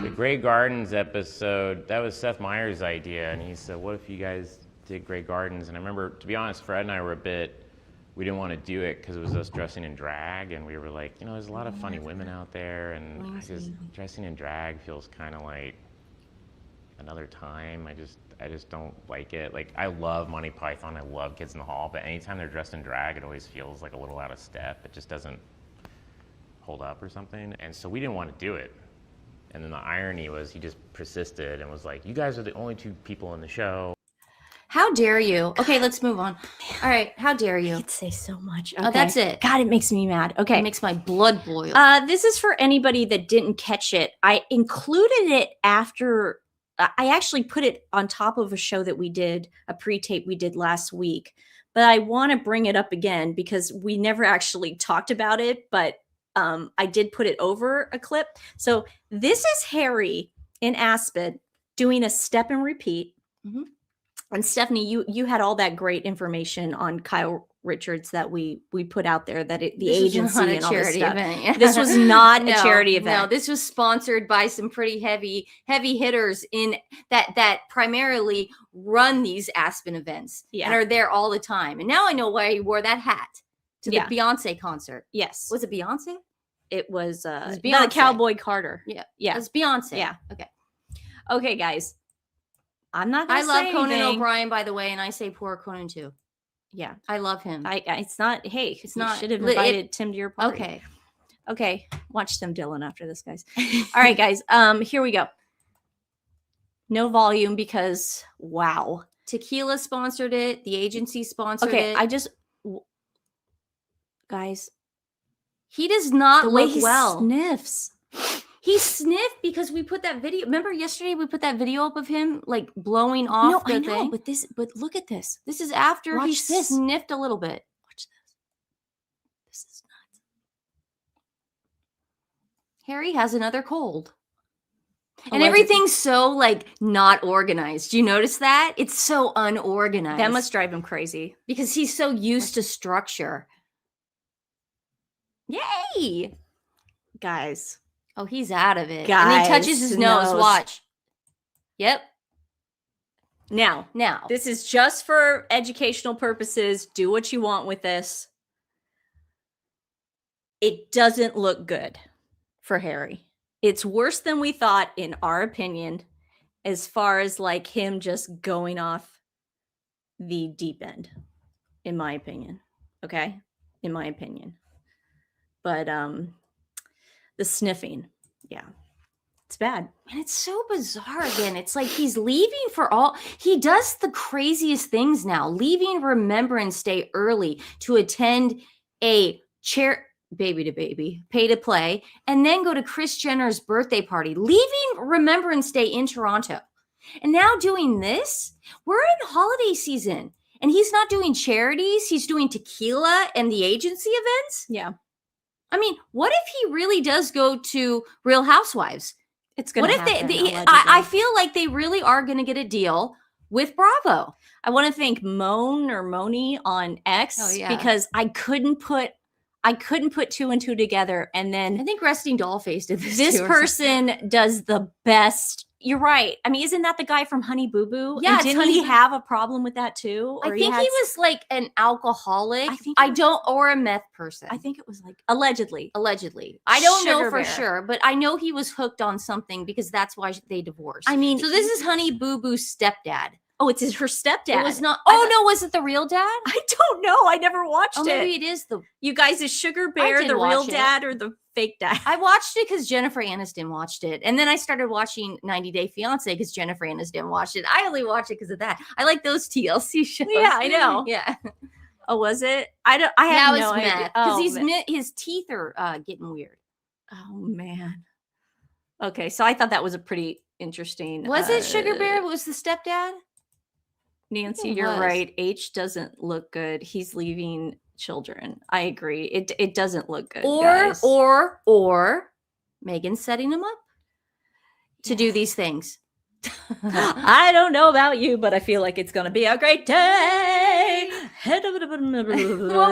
The Grey Gardens episode, that was Seth Meyers' idea, and he said, what if you guys did Grey Gardens? And I remember, to be honest, Fred and I were we didn't want to do it because it was us dressing in drag, and we were like, there's a lot of funny women out there, and dressing in drag feels kind of like another time. I just don't like it. Like, I love Monty Python, I love Kids in the Hall, but anytime they're dressed in drag, it always feels like a little out of step. It just doesn't hold up or something, and so we didn't want to do it. And then the irony was he just persisted and was like, you guys are the only 2 people in the show. How dare you? Okay, let's move on. All right, how dare you? I could say so much. Oh, that's it. God, it makes me mad. Okay. It makes my blood boil. This is for anybody that didn't catch it. I included it after, I actually put it on top of a show that we did, a pre-tape we did last week. But I want to bring it up again because we never actually talked about it, but I did put it over a clip. So this is Harry in Aspen doing a step and repeat. Mm-hmm. And Stephanie, you had all that great information on Kyle Richards that we put out there, that the agency and all this stuff. Event, yeah. This was not a charity event. No, this was sponsored by some pretty heavy hitters in that primarily run these Aspen events and are there all the time. And now I know why he wore that hat to the Beyonce concert. Yes. Was it Beyonce? It was Beyonce. the Cowboy Carter. Yeah. Yeah. It's Beyonce. Yeah. Okay, guys. I'm not gonna I love say Conan anything. O'Brien, by the way, and I say poor Conan too. Yeah. I love him. It's not, hey, It's you not- should have it- invited Tim to your party. Okay. Okay. Watch Tim Dillon after this, guys. All right, guys. Here we go. No volume because wow. Tequila sponsored it. The agency sponsored Okay, it. Guys, He does not the way look he well. sniffs. He sniffed because we put that video. Remember yesterday we put that video up of him like blowing off No, the I know, thing. but look at this. This is after he Watch this. sniffed a little bit. Watch this. This is nuts. Harry has another cold. And Allegedly. everything's so like not organized. Do you notice that? It's so unorganized. That must drive him crazy. because he's so used to structure. Yay! Guys. Oh, he's out of it. and Guys, he touches his nose. nose. Watch. Yep. Now, Now. this is just for educational purposes. Do what you want with this. it doesn't look good for Harry. It's worse than we thought, in our opinion, as far as like him just going off the deep end, in my opinion. Okay? In my opinion. But the sniffing, yeah. It's bad. And it's so bizarre again. It's like he's leaving he does the craziest things now, leaving Remembrance Day early to attend a baby to baby, pay to play, and then go to Kris Jenner's birthday party, leaving Remembrance Day in Toronto. And now doing this, we're in holiday season and he's not doing charities. He's doing tequila and the agency events. Yeah. I mean, what if he really does go to Real Housewives? It's going to happen. I feel like they really are going to get a deal with Bravo. I want to thank Moni on X because I couldn't put two and two together. And then I think Resting Dollface did this. This person does the best. You're right. I mean, isn't that the guy from Honey Boo Boo? Yeah. And didn't he have a problem with that too? Or I think he was like an alcoholic. Or a meth person. I think it was like allegedly. I don't know for sure, but I know he was hooked on something because that's why they divorced. I mean, so this is Honey Boo Boo's stepdad. Oh, it's her stepdad. It was not. Oh no, was it the real dad? I don't know. I never watched it. Maybe it is You guys, is Sugar Bear the real dad or the fake dad? I watched it because Jennifer Aniston watched it, and then I started watching 90 Day Fiance because Jennifer Aniston watched it. I only watched it because of that. I like those TLC shows. Yeah, I know. Yeah. Oh, was it? I have no idea. Because his teeth are getting weird. Oh man. Okay, so I thought that was a pretty interesting. Was it Sugar Bear? Was the stepdad? Nancy, you're right. H doesn't look good. He's leaving children. I agree. It doesn't look good. Or Meghan's setting him up to do these things. I don't know about you, but I feel like it's gonna be a great day. What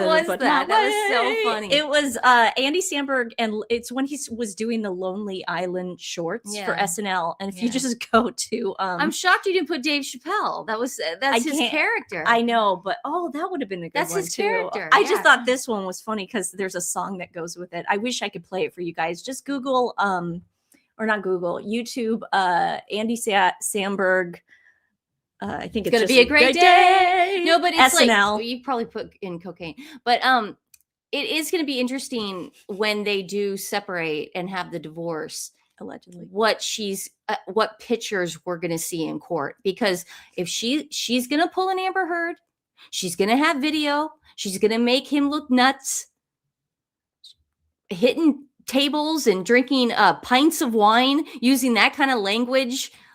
was that? That was so funny. It was Andy Samberg, and it's when he was doing the Lonely Island shorts for SNL. And if you just go to, I'm shocked you didn't put Dave Chappelle. That's his character. I know, but that would have been a good one. That's his character. I just thought this one was funny because there's a song that goes with it. I wish I could play it for you guys. Just Google or not Google, YouTube, Andy Samberg. I think it's going to be a great day. No, but it's SNL. Like, you probably put in cocaine. But it is going to be interesting when they do separate and have the divorce. Allegedly. What pictures we're going to see in court. Because if she's going to pull an Amber Heard, she's going to have video. She's going to make him look nuts. Hitting tables and drinking pints of wine, using that kind of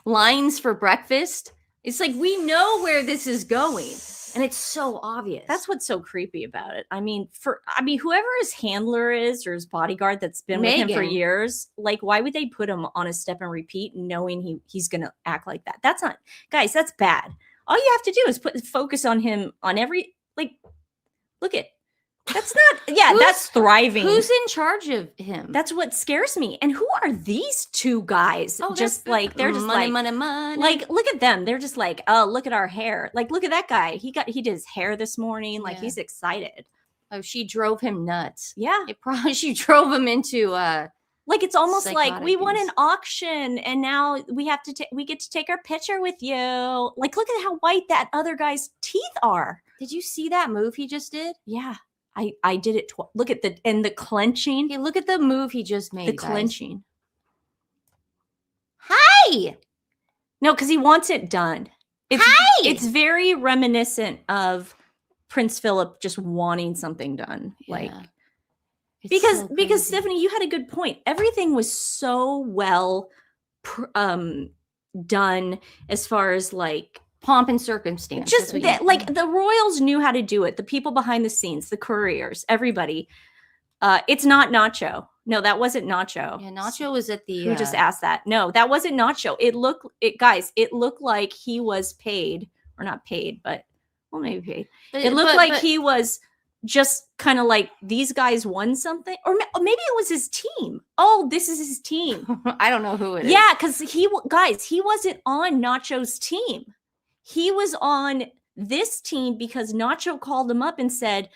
lines for breakfast. It's like we know where this is going, and it's so obvious. That's what's so creepy about it. I mean, whoever his handler is or his bodyguard that's been with him for years, like, why would they put him on a step and repeat, knowing he's gonna act like that? That's not, guys. That's bad. All you have to do is focus on him on every look at. That's not, that's thriving. Who's in charge of him? That's what scares me. And who are these two guys? They're just money. Like, look at them. They're just like, oh, look at our hair. Like, look at that guy. He did his hair this morning. Like, he's excited. Oh, she drove him nuts. Yeah. She drove him into like, it's almost like we won an auction and now we get to take our picture with you. Like, look at how white that other guy's teeth are. Did you see that move he just did? Yeah. I did it. Look at the clenching. Hey, look at the move he just made. The clenching. Hi. No, because he wants it done. It's very reminiscent of Prince Philip just wanting something done. Yeah. Because Stephanie, you had a good point. Everything was so well done as far as like pomp and circumstance. Just the royals knew how to do it. The people behind the scenes, the couriers, everybody. It's not Nacho. No, that wasn't Nacho. Yeah, Nacho was at the. Who just asked that? No, that wasn't Nacho. It looked like he was paid, or not paid, but maybe paid. It looked like he was just kind of like, these guys won something, or maybe it was his team. Oh, this is his team. I don't know who it is. Yeah, because he wasn't on Nacho's team. He was on this team because Nacho called him up and said,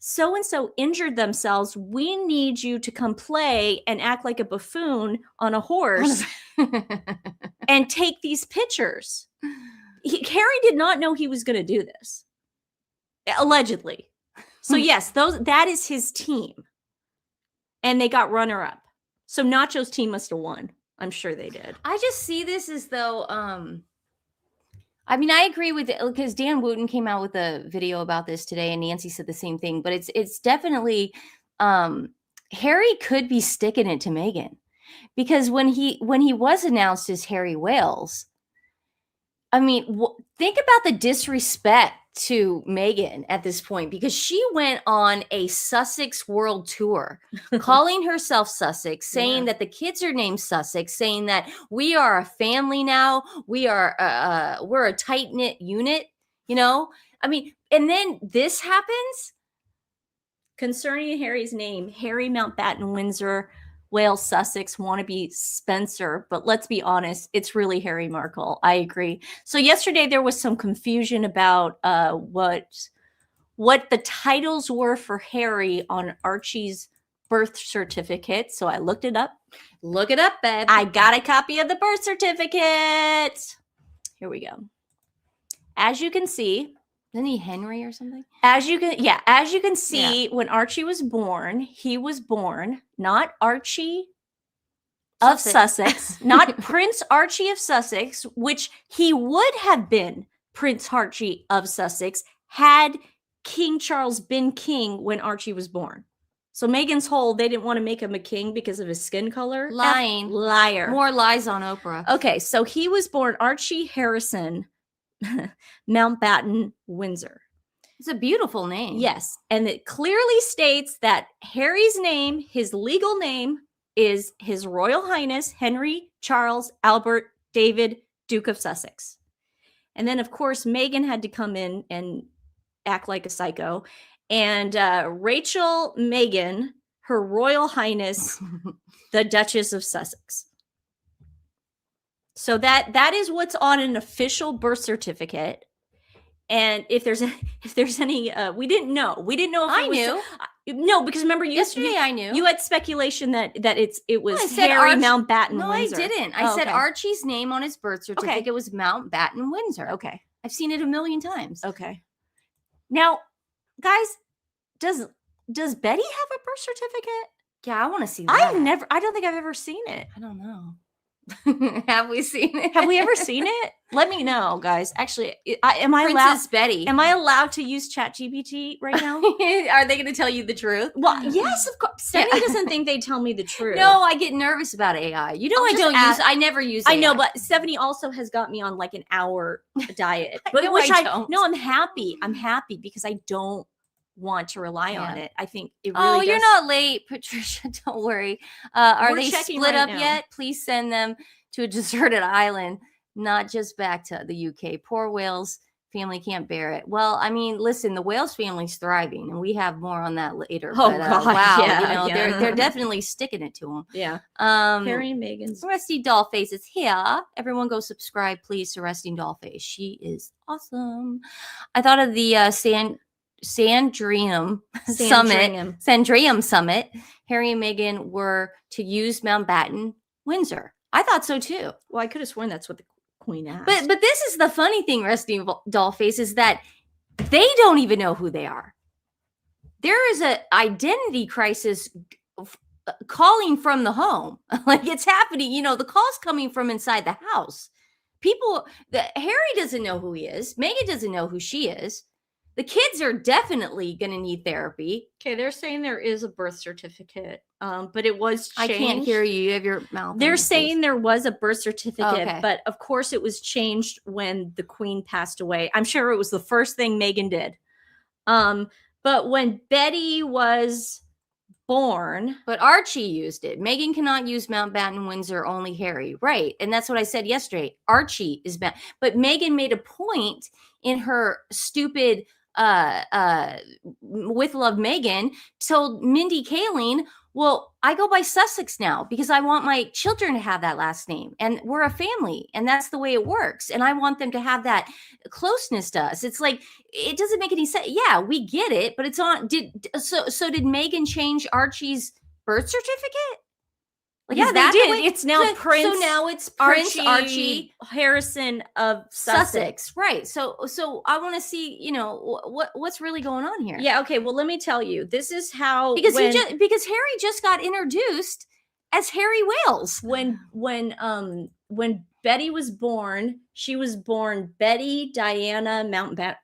so and so injured themselves. We need you to come play and act like a buffoon on a horse and take these pictures. Harry did not know he was going to do this, allegedly. So yes, that is his team, and they got runner-up. So Nacho's team must have won. I'm sure they did. I just see this as though, I mean, I agree with it because Dan Wooten came out with a video about this today, and Nancy said the same thing. But it's definitely Harry could be sticking it to Meghan, because when he was announced as Harry Wales, I mean, think about the disrespect to Meghan at this point, because she went on a Sussex world tour, calling herself Sussex, saying that the kids are named Sussex, saying that we are a family now, we're a tight-knit unit, you know? I mean, and then this happens. Concerning Harry's name, Harry Mountbatten Windsor, Wales, Sussex, wannabe Spencer, but let's be honest, it's really Harry Markle. I agree. So yesterday there was some confusion about what the titles were for Harry on Archie's birth certificate. So I looked it up. Look it up, babe. I got a copy of the birth certificate. Here we go. As you can see, isn't he Henry or something? As you can see, when Archie was born, he was born not Archie of Sussex, not Prince Archie of Sussex, which he would have been Prince Archie of Sussex had King Charles been king when Archie was born. So Meghan's whole, they didn't want to make him a king because of his skin color. Lying. Liar. More lies on Oprah. Okay, so he was born Archie Harrison Mountbatten Windsor. It's a beautiful name. Yes. And it clearly states that Harry's name, his legal name, is His Royal Highness Henry Charles Albert David, Duke of Sussex. And then, of course, Meghan had to come in and act like a psycho. And Rachel Meghan, Her Royal Highness, the Duchess of Sussex. So that is what's on an official birth certificate. And if there's any, we didn't know. If I knew. No, because remember yesterday I knew you had speculation that it was Harry Mountbatten. No, Windsor. I didn't. I said Archie's name on his birth certificate was Mountbatten Windsor. Okay, I've seen it a million times. Okay. Now, guys, does Betty have a birth certificate? Yeah, I want to see that. I don't think I've ever seen it. I don't know. Have we seen it? Have we ever seen it? Let me know, guys. Actually, am I Princess Betty. Am I allowed to use ChatGPT right now? Are they going to tell you the truth? Well, yes, of course. Stephanie doesn't think they tell me the truth. No, I get nervous about AI. You know, I never use AI. I know, but Stephanie also has got me on like an hour diet. But I'm happy. I'm happy because I don't want to rely on it. I think it really you're not late, Patricia. Don't worry. Are they split up yet? Please send them to a deserted island, not just back to the UK. Poor Wales family can't bear it. Well, I mean, listen, the Wales family's thriving, and we have more on that later. Oh, God, wow, yeah, they're definitely sticking it to them. Yeah. Harry and Meghan's Rusty Dollface is here. Everyone go subscribe, please, to Rusty Dollface. She is awesome. I thought of the Sandringham Summit. Harry and Meghan were to use Mountbatten Windsor. I thought so too. Well, I could have sworn that's what the Queen asked. But this is the funny thing, Rusty Dollface, is that they don't even know who they are. There is an identity crisis calling from the home. Like it's happening. You know, the call's coming from inside the house. Harry doesn't know who he is. Meghan doesn't know who she is. The kids are definitely going to need therapy. Okay, they're saying there is a birth certificate, but it was changed. I can't hear you. You have your mouth. They're saying there was a birth certificate, but of course it was changed when the Queen passed away. I'm sure it was the first thing Meghan did. But when Betty was born... But Archie used it. Meghan cannot use Mountbatten Windsor, only Harry. Right, and that's what I said yesterday. Archie is bad. But Meghan made a point in her stupid... with Love Meghan, told Mindy Kaling, Well, I go by Sussex now because I want my children to have that last name, and we're a family, and that's the way it works. And I want them to have that closeness to us. It's like, it doesn't make any sense. Yeah, we get it, but it's on. So did Meghan change Archie's birth certificate? Like, Yeah, is they that the did. way- It's now so, Prince. So now it's Prince Archie Harrison of Sussex. Sussex, right? So I want to see, what's really going on here. Yeah. Okay. Well, let me tell you. This is how because because Harry just got introduced as Harry Wales. When Betty was born, she was born Betty Diana Mountbatten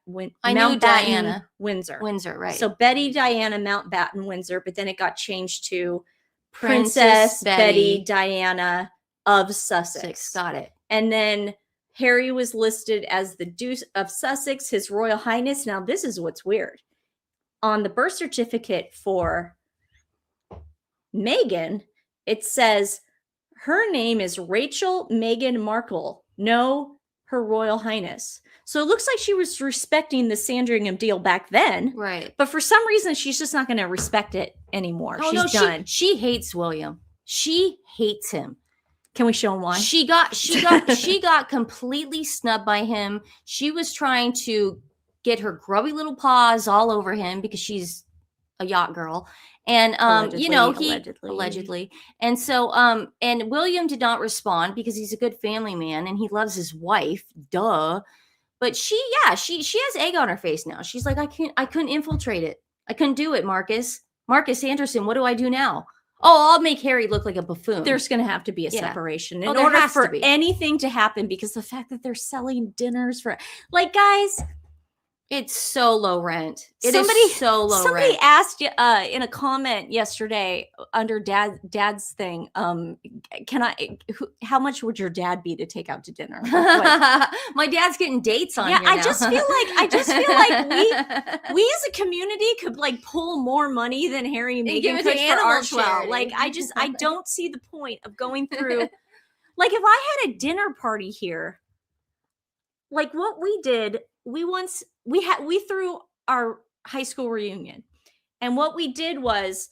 Windsor. Windsor, right? So Betty Diana Mountbatten Windsor, but then it got changed to Princess Betty Diana of Sussex. Got it. And then Harry was listed as the Duke of Sussex, His Royal Highness. Now, this is what's weird. On the birth certificate for Meghan, it says her name is Rachel Meghan Markle. No, Her Royal Highness. So it looks like she was respecting the Sandringham deal back then. Right. But for some reason, she's just not going to respect it anymore. Oh, She's done. She hates William. She hates him. Can we show him why? She got completely snubbed by him. She was trying to get her grubby little paws all over him because she's a yacht girl. And allegedly. And so and William did not respond because he's a good family man and he loves his wife. Duh. But she has egg on her face now. She's like, I couldn't infiltrate it. I couldn't do it, Marcus Anderson. What do I do now? Oh, I'll make Harry look like a buffoon. There's going to have to be a separation in there order has for to be. anything to happen, because the fact that they're selling dinners for, like, guys, it's so low rent. Somebody asked in a comment yesterday under dad's thing, how much would your dad be to take out to dinner? My dad's getting dates on. Yeah, here now. I just feel like we as a community could like pull more money than Harry and Meghan could for Archwell. Like, I don't see the point of going through. Like, if I had a dinner party here, like what we did, we threw our high school reunion, and what we did was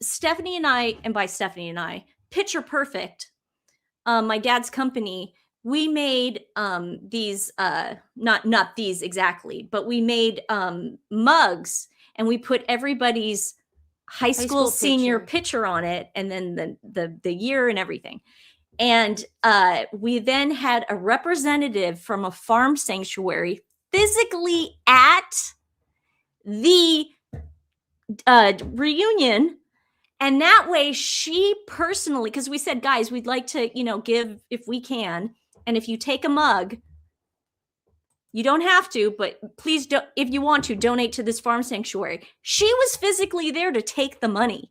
Stephanie and I, and by Stephanie and I, Picture Perfect, my dad's company, we made these not these exactly, but we made mugs, and we put everybody's high school senior picture on it, and then the year and everything. And we then had a representative from a farm sanctuary physically at the reunion. And that way she personally, because we said, guys, we'd like to, give if we can. And if you take a mug, you don't have to, but please, if you want to, donate to this farm sanctuary. She was physically there to take the money.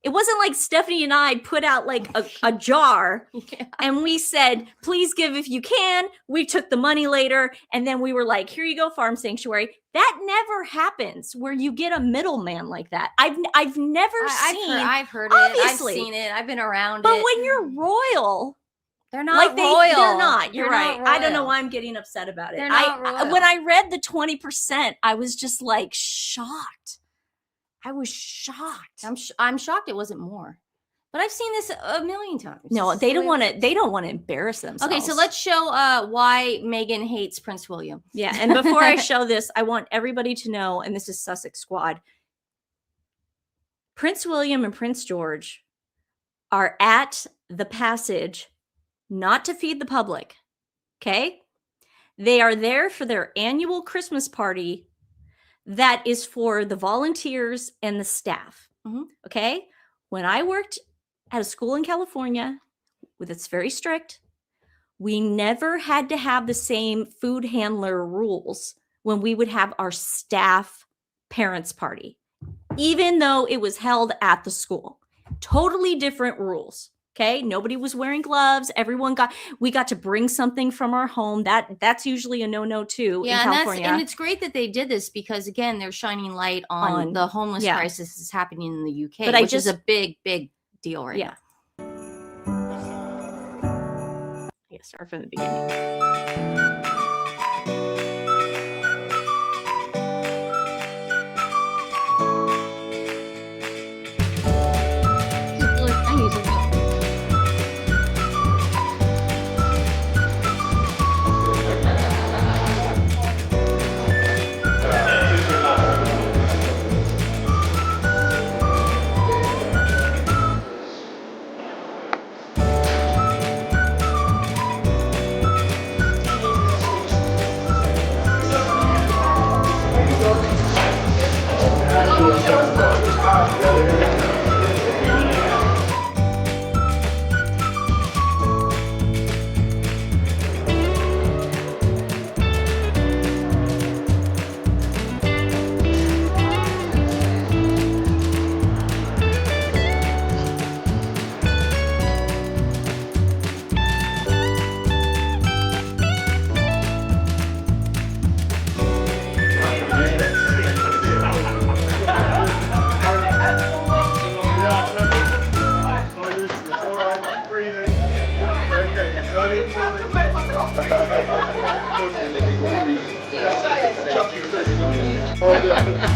It wasn't like Stephanie and I put out like a jar and we said, please give if you can. We took the money later. And then we were like, here you go, farm sanctuary. That never happens where you get a middleman like that. I've never seen. I've heard it. Obviously. I've seen it. I've been around but it. But when you're royal, they're not like royal. They're not. You're they're right. Not I don't know why I'm getting upset about it. They're not royal. When I read the 20%, I was just like shocked. I was shocked. I'm shocked it wasn't more. But I've seen this a million times. No, they don't want to. They don't want to embarrass themselves. Okay, so let's show why Meghan hates Prince William. Yeah, and before I show this, I want everybody to know, and this is Sussex Squad. Prince William and Prince George are at the Passage, not to feed the public. Okay, they are there for their annual Christmas party. That is for the volunteers and the staff. Mm-hmm. Okay. When I worked at a school in California, it's very strict, we never had to have the same food handler rules when we would have our staff parents party, even though it was held at the school. Totally different rules. Okay. Nobody was wearing gloves. We got to bring something from our home. That's usually a no too in California. And it's great that they did this because again, they're shining light on the homeless crisis that's happening in the UK, which is a big deal right now. Yeah. Start from the beginning.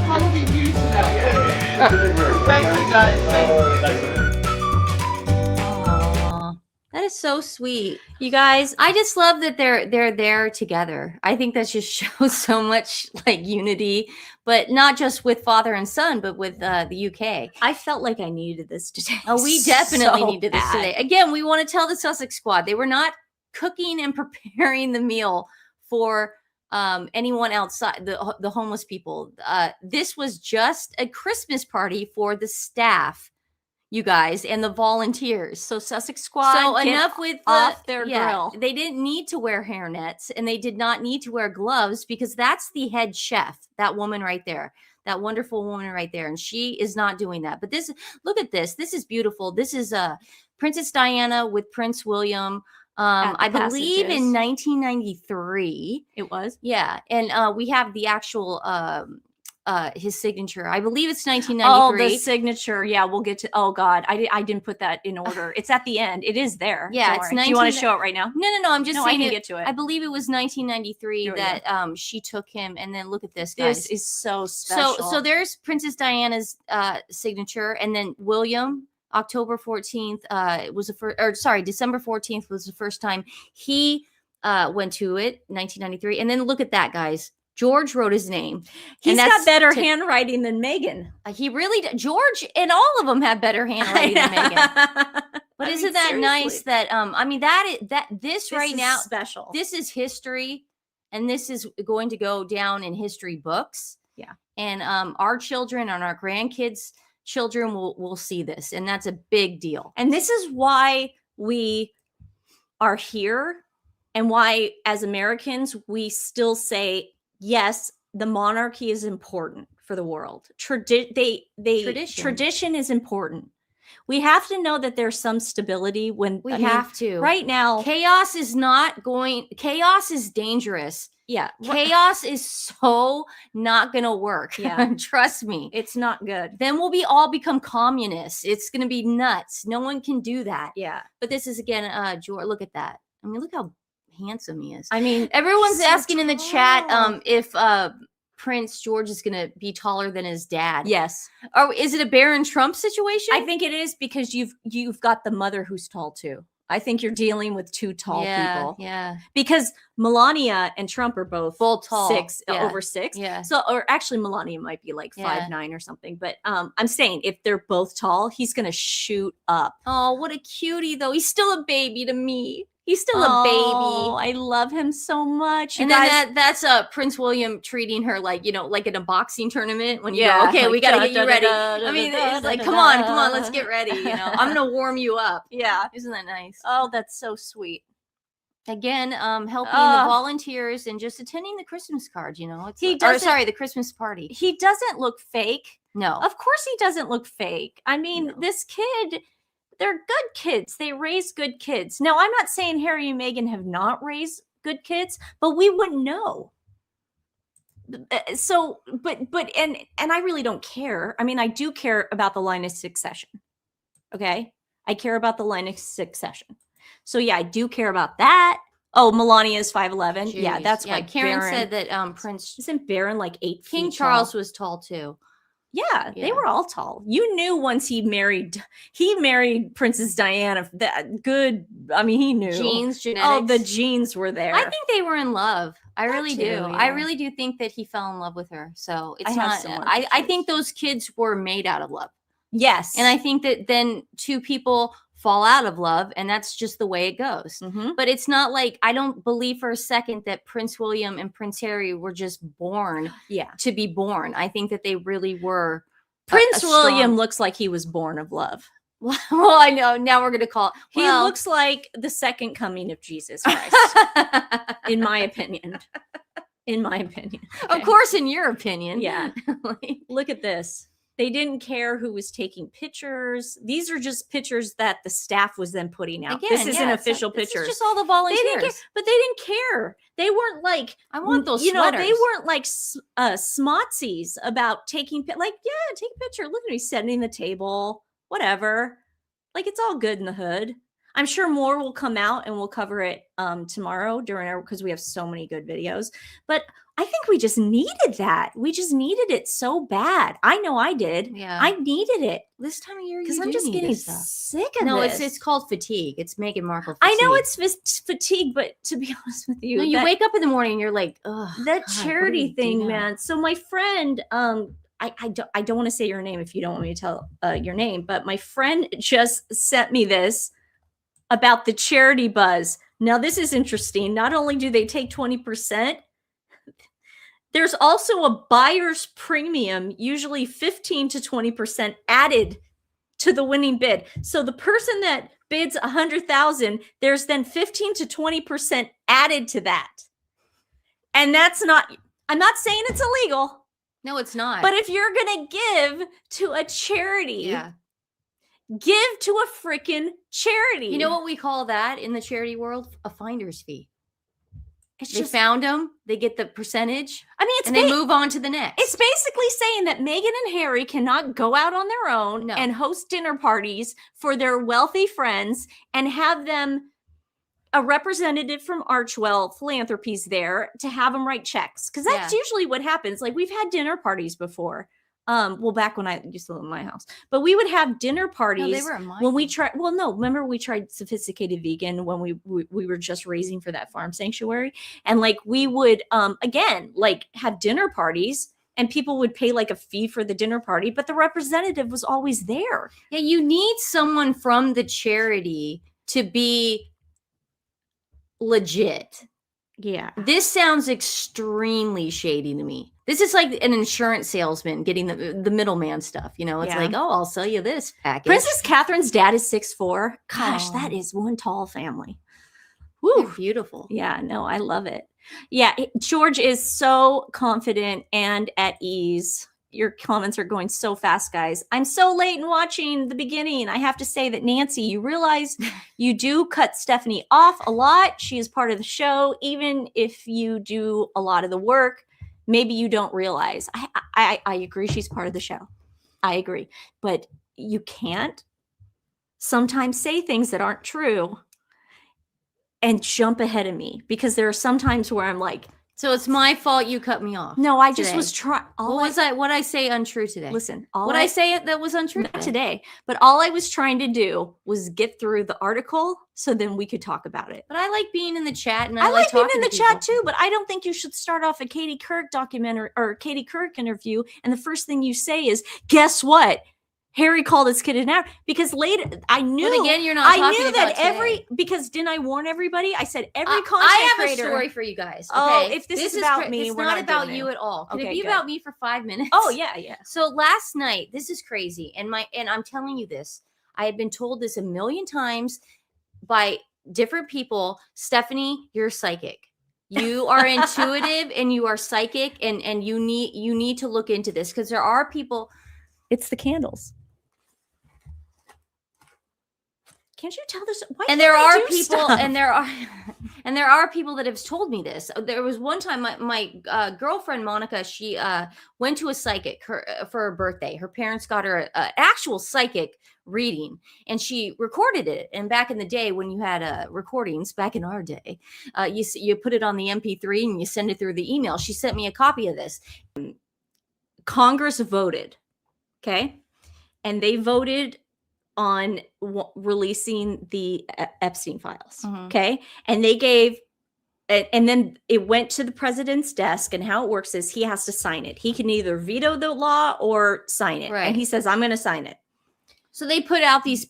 probably use that. Thank you guys. Thank you. Aw, that is so sweet. You guys, I just love that they're there together. I think that just shows so much like unity, but not just with father and son, but with the UK. I felt like I needed this today. Oh, we definitely so needed this bad. today. Again, we want to tell the Sussex Squad they were not cooking and preparing the meal for anyone outside the homeless people. This was just a Christmas party for the staff, you guys, and the volunteers. So Sussex Squad, So get enough with off their grill. They didn't need to wear hairnets and they did not need to wear gloves because that's the head chef, that woman right there, that wonderful woman right there, and she is not doing that. But this, look at this. This is beautiful. This is Princess Diana with Prince William. I believe in 1993 It was. Yeah, and we have the actual his signature. I believe it's Oh, 1993. the signature. Yeah, we'll get to. Oh God, I didn't put that in order. It's at the end. It is there. Yeah, Don't it's worry. Do you want to 19 show it right now? No. I'm just No, I saying can it, get to it. I believe it was 1993 Here we that she took him, and then look at this, guys. This is so special. So there's Princess Diana's signature, and then William, October 14th was the first, or sorry, December 14th was the first time he went to it, 1993. And then look at that, guys. George wrote his name. He's and got better handwriting than Meghan. He really George and all of them have better handwriting than Meghan. But isn't that nice that I mean this right is now special. This is history, and this is going to go down in history books. Yeah. And our children and our grandkids' children will see this, and that's a big deal. And this is why we are here, and why as Americans we still say yes, the monarchy is important for the world. Tradition is important. We have to know that there's some stability when We have to. Right now, Chaos is dangerous. yeah, Chaos is so not gonna work. Yeah. Trust me. it's not good. Then we'll all become communists. It's gonna be nuts. No one can do that. Yeah, But this is again, George. Look at that. I mean, look how handsome he is. I mean, Everyone's he's so asking in the chat tall. if Prince George is gonna be taller than his dad. yes, Or is it a Barron Trump situation? I think it is because you've got the mother who's tall too. I think you're dealing with two tall people. Yeah. Because Melania and Trump are both Tall. over 6. Yeah. So, or actually, Melania might be like Yeah. 5'9" or something. But I'm saying if they're both tall, he's gonna shoot up. Oh, what a cutie though. He's still a baby to me. He's still Oh, a baby. I love him so much. And then that's Prince William treating her like in a boxing tournament when you go, Yeah, okay, we like, got to da, get you da, ready. da, da, I mean, da, it's da, like, da, come da. on, let's get ready. I'm gonna warm you up. Yeah. Isn't that nice? Oh, that's so sweet. Again, helping the volunteers and just attending the Christmas card. It's the Christmas party. He doesn't look fake. No, Of course he doesn't look fake. I mean, No. this kid, they're good kids. They raise good kids. Now, I'm not saying Harry and Meghan have not raised good kids, but we wouldn't know. So, and I really don't care. I mean, I do care about the line of succession. Okay? I care about the line of succession. So, yeah, I do care about that. Oh, Melania is 5'11". Yeah, Jeez. that's why Karen Barron, said that Prince isn't Barron like 8 King feet Charles tall? was tall too. Yeah, Yeah. they were all tall. You knew once he married Princess Diana. That good. I mean, he knew. Genes, genetics. Oh, the genes were there. I think they were in love. I That really too, do. yeah. I really do think that he fell in love with her. So it's I have not. similar I pictures. think those kids were made out of love, yes, and I think that then two people fall out of love, and that's just the way it goes. Mhm. But it's not like I don't believe for a second that Prince William and Prince Harry were just born Yeah, to be born. I think that they really were. Prince a William strong- looks like he was born of love. Well, I know. Now we're gonna call. He well, looks like the second coming of Jesus Christ, in my opinion. In my opinion. Of Okay? course, in your opinion. Yeah. Like, Look at this. They didn't care who was taking pictures. These are just pictures that the staff was then putting out. again, This isn't yeah, official this is pictures. just all the They volunteers. didn't care, but they didn't care. They weren't like I want those They sweaters. weren't like smotsies about taking like, yeah, take a picture. Look at me setting the table, whatever. Like it's all good in the hood. I'm sure more will come out and we'll cover it tomorrow because we have so many good videos. But I think we just needed that. We just needed it so bad. I know I did. Yeah. I needed it This time of year, because you I'm do just need getting this stuff. sick of No, this. it's called fatigue. It's Meghan Markle fatigue. I know it's fatigue, but to be honest with you, No, you wake up in the morning and you're like, ugh. that God, charity what do we do thing, now? man. So my friend, I don't want to say your name if you don't want me to tell your name, but my friend just sent me this about the charity buzz. Now this is interesting. Not only do they take 20%, there's also a buyer's premium, usually 15 to 20% added to the winning bid. So the person that bids 100,000, there's then 15 to 20% added to that. And that's not, I'm not saying it's illegal, No, it's not. but if you're going to give to a charity, yeah. give to a freaking charity. You know what we call that in the charity world? A finder's fee. It's They just, found them, they get the percentage, I mean, it's and they move on to the next. It's basically saying that Meghan and Harry cannot go out on their own No. and host dinner parties for their wealthy friends and have them, a representative from Archwell Philanthropies there to have them write checks. Because that's usually what happens. Like we've had dinner parties before. Well, back when I used to live in my house, but we would have dinner parties. No, they were at mine. When we tried, well, no, remember we tried sophisticated vegan when we were just raising for that farm sanctuary, and like we would again like have dinner parties, and people would pay like a fee for the dinner party, but the representative was always there. Yeah, you need someone from the charity to be legit. Yeah, This sounds extremely shady to me. This is like an insurance salesman getting the middleman stuff. You know, it's Yeah. like, oh, I'll sell you this package. Princess Catherine's dad is 6'4". Gosh, Aw. that is one tall family. They're Woo. beautiful. Yeah, no, I love it. Yeah, George is so confident and at ease. Your comments are going so fast, guys. I'm so late in watching the beginning. I have to say that, Nancy, you realize you do cut Stephanie off a lot. She is part of the show, even if you do a lot of the work. Maybe you don't realize. I agree she's part of the show. I agree. But you can't sometimes say things that aren't true and jump ahead of me, because there are some times where I'm like, So it's my fault you cut me off. no, I just today. was trying. What I say untrue today? Listen, What I say that was untrue not today, but all I was trying to do was get through the article so then we could talk about it. But I like being in the chat, and I like being talking in the to chat people. too, but I don't think you should start off a Katie Couric documentary or Katie Couric interview, and the first thing you say is, "Guess what? Harry called his kid an hour," because later I knew. But again, you're not. I talking knew that about today. because didn't I warn everybody? I said every content I have creator. a story for you guys. Oh, okay? if this is about me, it's we're not not about doing you it. at all. Can Okay, it be good. about me for 5 minutes? Oh yeah. So last night, this is crazy, and I'm telling you this. I had been told this a million times by different people. Stephanie, you're psychic. You are intuitive, and you are psychic, and you need to look into this, because there are people. It's the candles. Can't you tell this? Why And can't there I are do people, stuff? and there are people that have told me this. There was one time my girlfriend Monica, she went to a psychic for her birthday. Her parents got her an actual psychic reading, and she recorded it. And back in the day, when you had recordings, back in our day, you put it on the MP3 and you send it through the email. She sent me a copy of this. Congress voted, okay, and they voted on releasing the Epstein files, Mhm. okay, and they gave, and then it went to the president's desk, and how it works is he has to sign it. He can either veto the law or sign it, Right. and he says, "I'm going to sign it." So they put out these.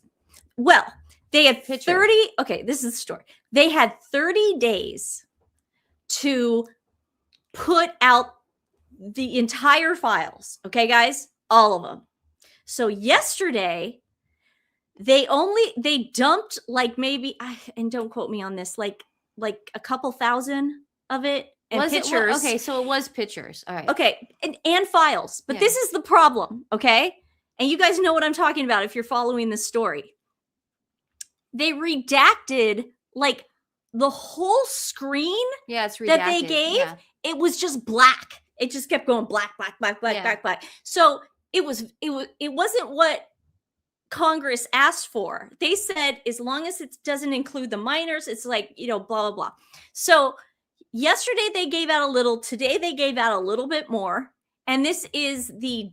Well, they had Picture. 30. Okay, this is the story. They had 30 days to put out the entire files. Okay, guys, all of them. So yesterday, they dumped like maybe, and don't quote me on this, like a couple thousand of it, and Was pictures. okay, so it was pictures. All right. Okay, and files. But Yeah. this is the problem, okay? And you guys know what I'm talking about if you're following this story. They redacted like the whole screen. Yeah, it's redacted. That they gave? Yeah. It was just black. It just kept going black, black, black, black, Yeah. black, black. So it wasn't what Congress asked for. They said as long as it doesn't include the minors, it's like, blah, blah, blah. So yesterday they gave out a little, today they gave out a little bit more. And this is the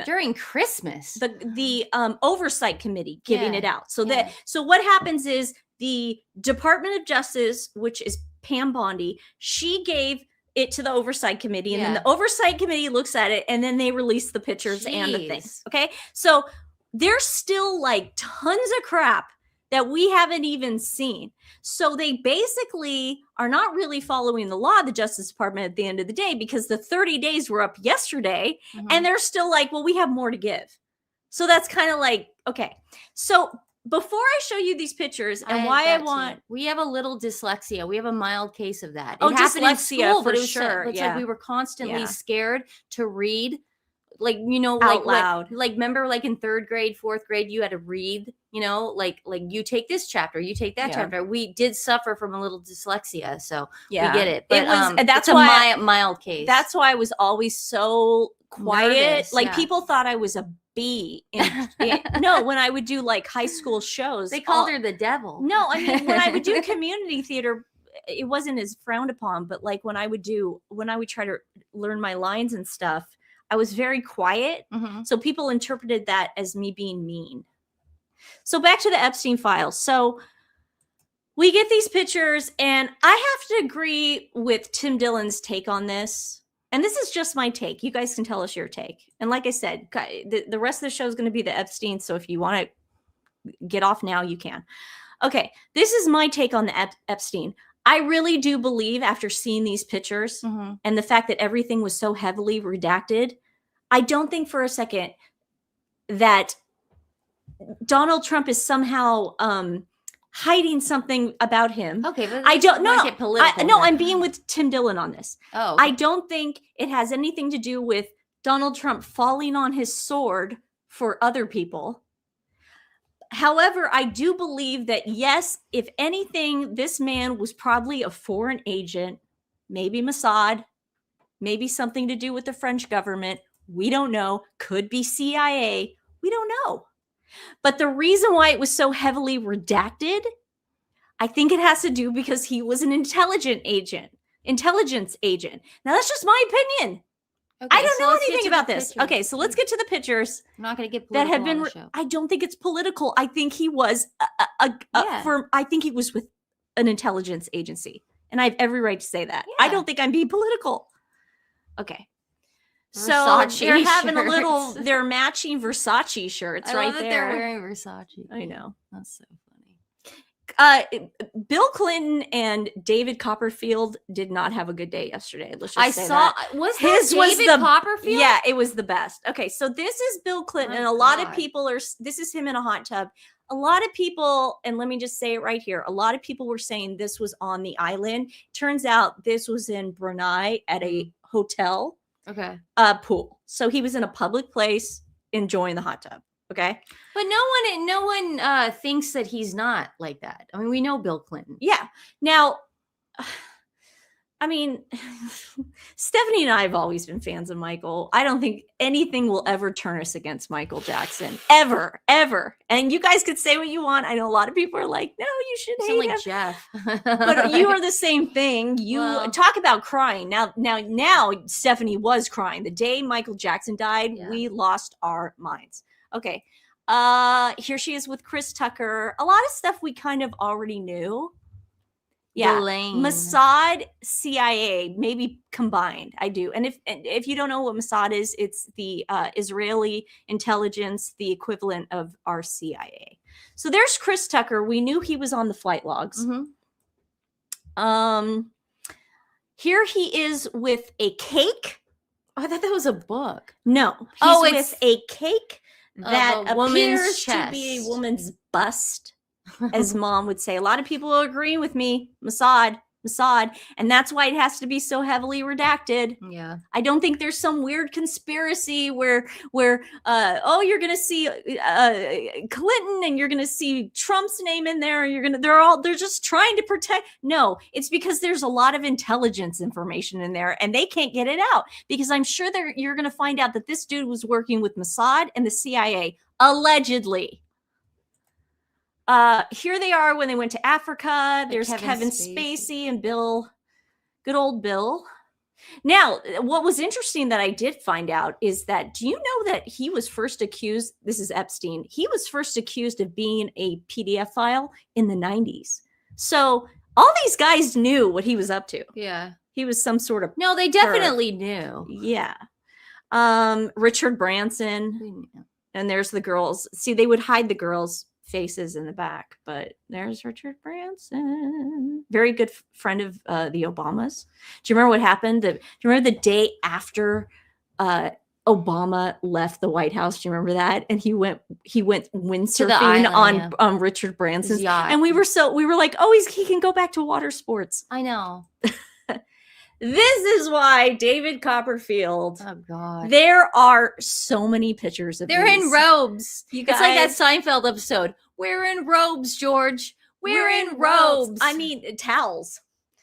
during Christmas, the oversight committee giving it out. So yeah. so what happens is the Department of Justice, which is Pam Bondi, she gave it to the oversight committee, and then the oversight committee looks at it, and then they release the pictures and the things. Okay, so there's still like tons of crap that we haven't even seen. So they basically are not really following the law, the Justice Department, at the end of the day, because the 30 days were up yesterday, and they're still like, well, we have more to give. So that's kind of like, okay. So before I show you these pictures and why I want, we have a little dyslexia. We have a mild case of that. Oh, it happened in dyslexia school, for but it was sure. It's like we were constantly Yeah. scared to read, like, Out loud. Like remember, like in 3rd grade, 4th grade, you had to read. Like you take this chapter, you take that chapter. We did suffer from a little dyslexia, so we get it. But It was, and that's it's why a mild case. That's why I was always so quiet. Nervous, like yeah. people thought I was a bee. No, when I would do like high school shows, they called her the devil. No, I mean when I would do community theater, it wasn't as frowned upon. But like when I would try to learn my lines and stuff, I was very quiet. So people interpreted that as me being mean. So back to the Epstein files. So we get these pictures, and I have to agree with Tim Dillon's take on this. And this is just my take. You guys can tell us your take. And like I said, the rest of the show is going to be the Epstein. So if you want to get off now, you can. Okay, this is my take on the Epstein. I really do believe, after seeing these pictures and the fact that everything was so heavily redacted, I don't think for a second that Donald Trump is somehow hiding something about him. Okay, but I don't know. Get political No, here. I'm being with Tim Dillon on this. Oh, I don't think it has anything to do with Donald Trump falling on his sword for other people. However, I do believe that, yes, if anything, this man was probably a foreign agent, maybe Mossad, maybe something to do with the French government. We don't know. Could be CIA. We don't know. But the reason why it was so heavily redacted, I think it has to do because he was an intelligence agent. Now, that's just my opinion. okay, I don't so know let's get anything to about the this. pictures. Okay, so let's get to the pictures I'm not going to get that political have been. on the show. I don't think it's political. I think he was Yeah. I think he was with an intelligence agency, and I have every right to say that. I Yeah. don't think I'm being political. Okay. So Versace they're having a little, shirts. they're matching Versace shirts I right love that there. they're wearing Versace. I know. That's so funny. Bill Clinton and David Copperfield did not have a good day yesterday. Let's just I say saw that. was His that was David the- Copperfield? Yeah, it was the best. Okay, so this is Bill Clinton, My and a lot of God. people are, this is him in a hot tub. A lot of people, and let me just say it right here, a lot of people were saying this was on the island. Turns out this was in Brunei at a hotel Okay. pool. So he was in a public place enjoying the hot tub. Okay. But no one thinks that he's not like that. I mean, we know Bill Clinton. Yeah. Now, I mean, Stephanie and I have always been fans of Michael. I don't think anything will ever turn us against Michael Jackson. Ever, ever. And you guys could say what you want. I know a lot of people are like, no, you should Sound hate like him. Jeff. But you are the same thing. You Well- talk about crying. Now Stephanie was crying. The day Michael Jackson died, Yeah. we lost our minds. Okay. Here she is with Chris Tucker. A lot of stuff we kind of already knew. Yeah. Elaine. Mossad, CIA, maybe combined. I do. And if you don't know what Mossad is, it's the Israeli intelligence, the equivalent of our CIA. So there's Chris Tucker. We knew he was on the flight logs. Mhm. Here he is with a cake. Oh, I thought that was a book. No, he's Oh, with it's a cake that a woman's appears to be a chest. woman's bust, as mom would say. A lot of people are agreeing with me. Mossad, and that's why it has to be so heavily redacted. Yeah. I don't think there's some weird conspiracy where you're gonna see Clinton and you're gonna see Trump's name in there. They're just trying to protect. No, it's because there's a lot of intelligence information in there and they can't get it out because I'm sure you're gonna find out that this dude was working with Mossad and the CIA. Allegedly. Here they are when they went to Africa. There's Kevin Spacey and Bill, good old Bill. Now, what was interesting that I did find out is that, do you know that he was first accused, this is Epstein, he was first accused of being a PDF file in the 90s. So all these guys knew what he was up to. Yeah. He was some sort of No, they definitely knew. Yeah. Richard Branson. And there's the girls. See, they would hide the girls' faces in the back, but there's Richard Branson. Very good friend of the Obamas. Do you remember what happened? Do you remember the day after Obama left the White House? Do you remember that? And he went windsurfing island, on Richard Branson's yacht. And we were like, oh, he can go back to water sports. I know. This is why David Copperfield. Oh God. There are so many pictures of They're these. in robes. You guys, it's like that Seinfeld episode. We're in robes, George. We're in robes. I mean, towels.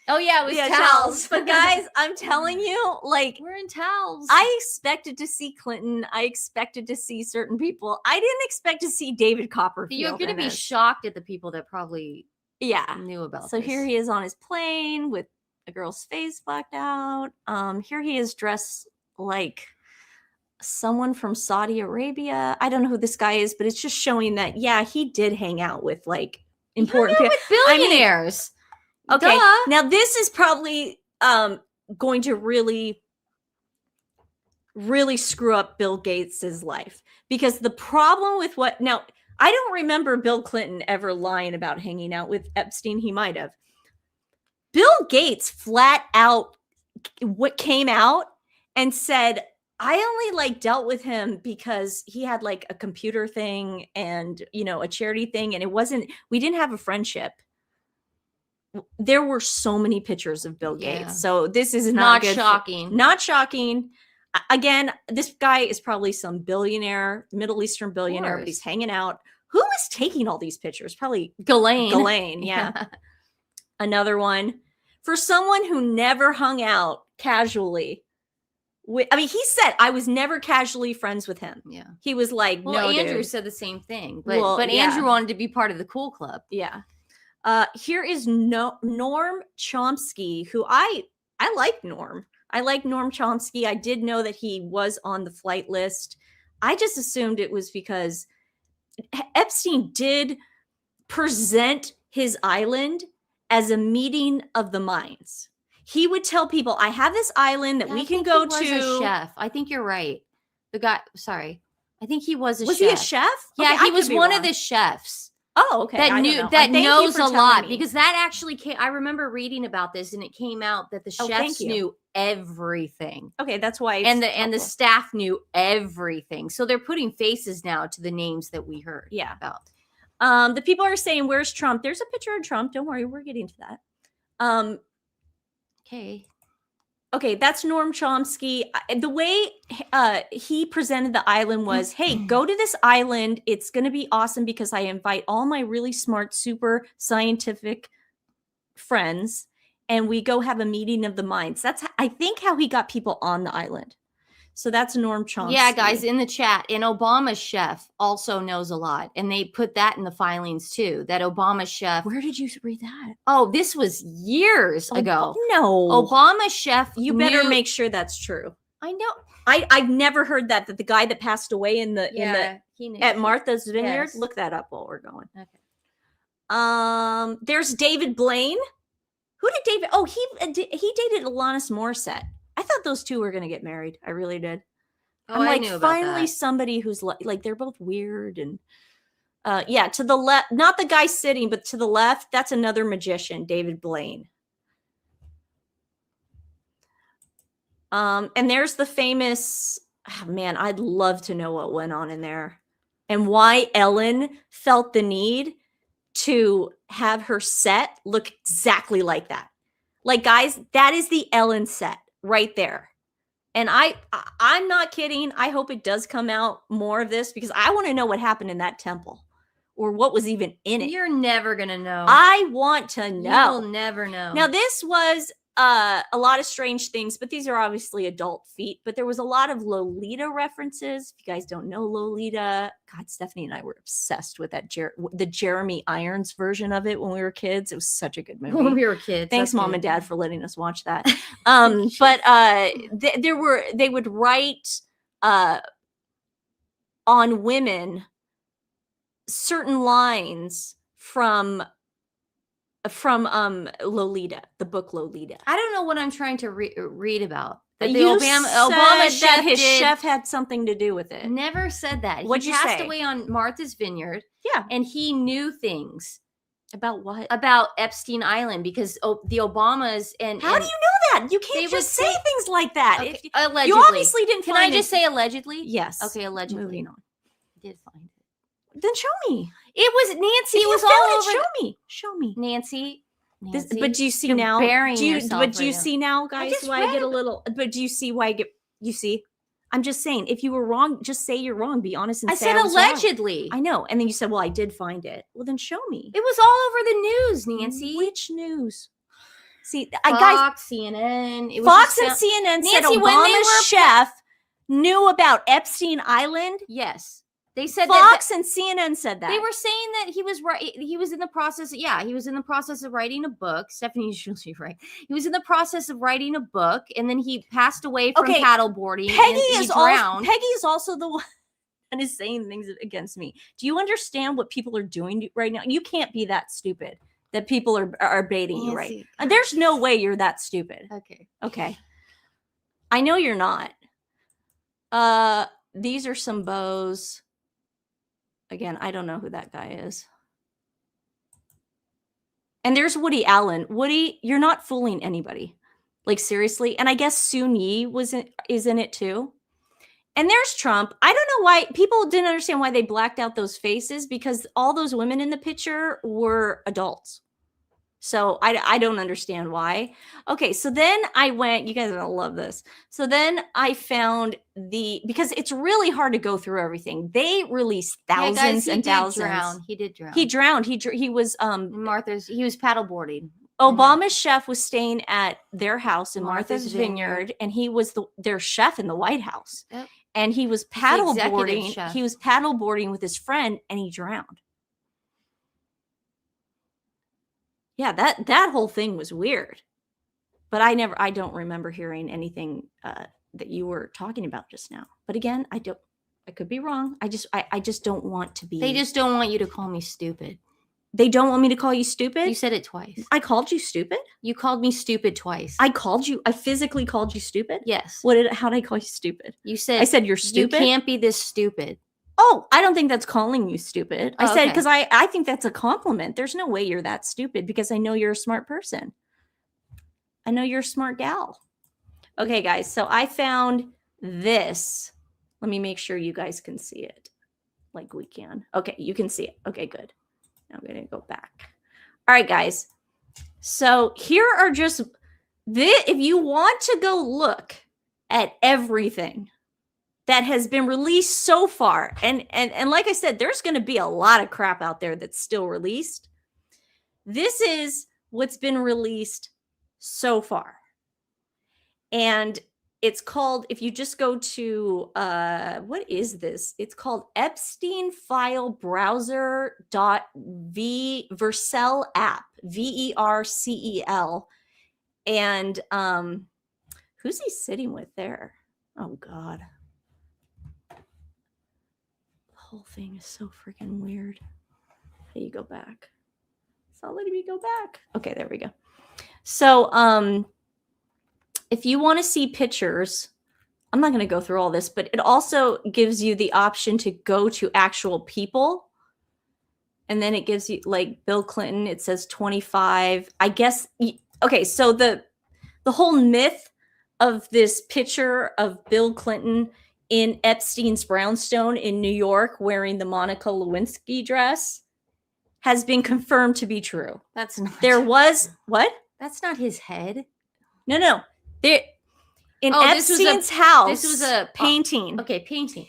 Oh yeah, it was towels. But guys, I'm telling you, like, we're in towels. I expected to see Clinton. I expected to see certain people. I didn't expect to see David Copperfield. You're going to be shocked at the people that probably knew about So this. here he is on his plane with a girl's face blacked out. Here he is dressed like someone from Saudi Arabia. I don't know who this guy is, but it's just showing that, yeah, he did hang out with like important people. With billionaires. Okay. Duh. Now this is probably going to really screw up Bill Gates's life, because the problem with I don't remember Bill Clinton ever lying about hanging out with Epstein. He might have. Bill Gates flat out what came out and said, I only like dealt with him because he had like a computer thing and, a charity thing. And we didn't have a friendship. There were so many pictures of Bill Gates. So this is not shocking. Not shocking. Again, this guy is probably some billionaire, Middle Eastern billionaire, but he's hanging out. Who is taking all these pictures? Probably Ghislaine. Yeah. Another one. For someone who never hung out casually. He said, I was never casually friends with him. Yeah. He was like, no, Andrew dude. said the same thing. But Andrew wanted to be part of the cool club. Yeah. Here is Norm Chomsky, who I like Norm. I like Norm Chomsky. I did know that he was on the flight list. I just assumed it was because Epstein did present his island as a meeting of the minds. He would tell people, I have this island that we can go to. He was a chef. I think you're right. The guy, sorry. I think he was a chef. Was he a chef? Yeah, okay, he was one of the chefs. Oh, okay. That knows a lot, because that actually came. I remember reading about this, and it came out that the chefs knew everything. Okay, that's why. And the staff knew everything. So they're putting faces now to the names that we heard. About. The people are saying, "Where's Trump?" There's a picture of Trump. Don't worry, we're getting to that. Okay, that's Norm Chomsky. The way he presented the island was, hey, go to this island. It's going to be awesome because I invite all my really smart, super scientific friends, and we go have a meeting of the minds. That's, I think, how he got people on the island. So that's Norm Chomsky. Yeah, guys, in the chat, and Obama's chef also knows a lot. And they put that in the filings too, that Obama's chef. Where did you read that? Oh, this was years ago. No. Obama's chef. You better make sure that's true. I know. I've never heard that the guy that passed away at Martha's Vineyard. Yes. Look that up while we're going. Okay. There's David Blaine. Who did David? Oh, he dated Alanis Morissette. I thought those two were going to get married. I really did. Oh, I'm like, I knew about finally that. somebody who's like, they're both weird. And to the left, not the guy sitting, but to the left, that's another magician, David Blaine. And there's the famous, man, I'd love to know what went on in there and why Ellen felt the need to have her set look exactly like that. Like, guys, that is the Ellen set right there. And I'm not kidding. I hope it does come out more of this, because I want to know what happened in that temple or what was even in it. You're never going to know. I want to know. You'll never know. Now, this was a lot of strange things, but these are obviously adult feet. But there was a lot of Lolita references. If you guys don't know Lolita, God, Stephanie and I were obsessed with that the Jeremy Irons version of it when we were kids. It was such a good movie. When we were kids. Thanks, That's Mom good. and Dad, for letting us watch that. But they would write on women certain lines from Lolita, the book Lolita. I don't know what I'm trying to read about. That the You Obama said chef that his did- chef had something to do with it. Never said that. What'd he you passed say? away on Martha's Vineyard. Yeah. And he knew things About what? about Epstein Island because the Obamas and How do you know that? You They can't would just say say- things like that. Okay, If allegedly. you obviously didn't Can find I just it. say allegedly? Yes. Okay, allegedly. Moving on. I did find it. Then show me. It was Nancy. If It you was found all it, over. show me. Show me. Nancy. This, Nancy, but do you see you're now? burying Do you, yourself but do you right now. see now, guys? just Why I read get a it. little. But do you see why I get? You see, I'm just saying. If you were wrong, just say you're wrong. Be honest and I say said was wrong. allegedly. I know, and then you said, "Well, I did find it." Well, then show me. It was all over the news, Nancy. Which news? See, guys, Fox, CNN. It was Fox just and CNN said Nancy, when they Obama's were- chef knew about Epstein Island. Yes, they said Fox and CNN said that. They were saying that he was right. He was in the process. Yeah, he was in the process of writing a book. Stephanie's usually right. He was in the process of writing a book, and then he passed away from Okay, paddleboarding. Peggy and is he drowned. Peggy is also the one that is saying things against me. Do you understand what people are doing right now? You can't be that stupid that people are baiting you, right? Nancy. There's no way you're that stupid. Okay. Okay. I know you're not. These are some bows. Again, I don't know who that guy is. And there's Woody Allen. Woody, you're not fooling anybody. Like, seriously. And I guess Soon Yi is in it too. And there's Trump. I don't know why people didn't understand why they blacked out those faces, because all those women in the picture were adults. So I don't understand why. Okay, so then I went, you guys are gonna love this. So then I found because it's really hard to go through everything. They released thousands Yeah, guys, and thousands. He did drown. He drowned. He was He was paddleboarding. Obama's chef was staying at their house in Martha's Martha's Vineyard, Vineyard. and he was their chef in the White House. Yep. And he was the executive paddleboarding. chef. He was paddleboarding with his friend, and he drowned. Yeah, that whole thing was weird. But I don't remember hearing anything that you were talking about just now. But again, I could be wrong. I just don't want to be. They just don't want you to call me stupid. They don't want me to call you stupid? You said it twice. I called you stupid? You called me stupid twice. I physically called you stupid? Yes. How did I call you stupid? You said I said you're stupid. You can't be this stupid. Oh, I don't think that's calling you stupid. I Oh, said okay. because I think that's a compliment. There's no way you're that stupid because I know you're a smart person. I know you're a smart gal. Okay, guys. So I found this. Let me make sure you guys can see it like we can. Okay, you can see it. Okay, good. Now I'm going to go back. All right, guys. So here are just if you want to go look at everything that has been released so far, and like I said, there's going to be a lot of crap out there that's still released. This is what's been released so far. And it's called, if you just go to, what is this? It's called Epstein File Browser Vercel app, VERCEL. And who's he sitting with there? Oh, God. The whole thing is so freaking weird. How do you go back? It's not letting me go back. Okay, there we go. So, if you want to see pictures, I'm not going to go through all this, but it also gives you the option to go to actual people. And then it gives you, like, Bill Clinton, it says 25. I guess, okay, so the whole myth of this picture of Bill Clinton in Epstein's brownstone in New York wearing the Monica Lewinsky dress has been confirmed to be true. That's not. There was, what? That's not his head. No. There, in This was Epstein's house, This was a painting. Okay, painting.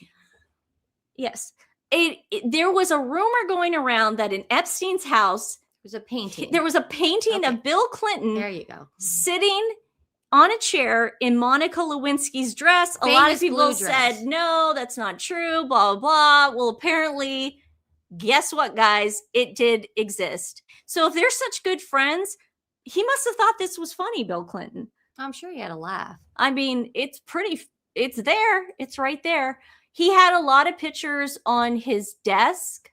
Yes. There was a rumor going around that in Epstein's house, There's a painting. There was a painting Okay. of Bill Clinton There you go. sitting on a chair in Monica Lewinsky's dress. A lot of Famous people blue said, dress. no, that's not true, blah, blah, blah. Well, apparently, guess what, guys? It did exist. So if they're such good friends, he must have thought this was funny, Bill Clinton. I'm sure he had a laugh. I mean, it's there. It's right there. He had a lot of pictures on his desk.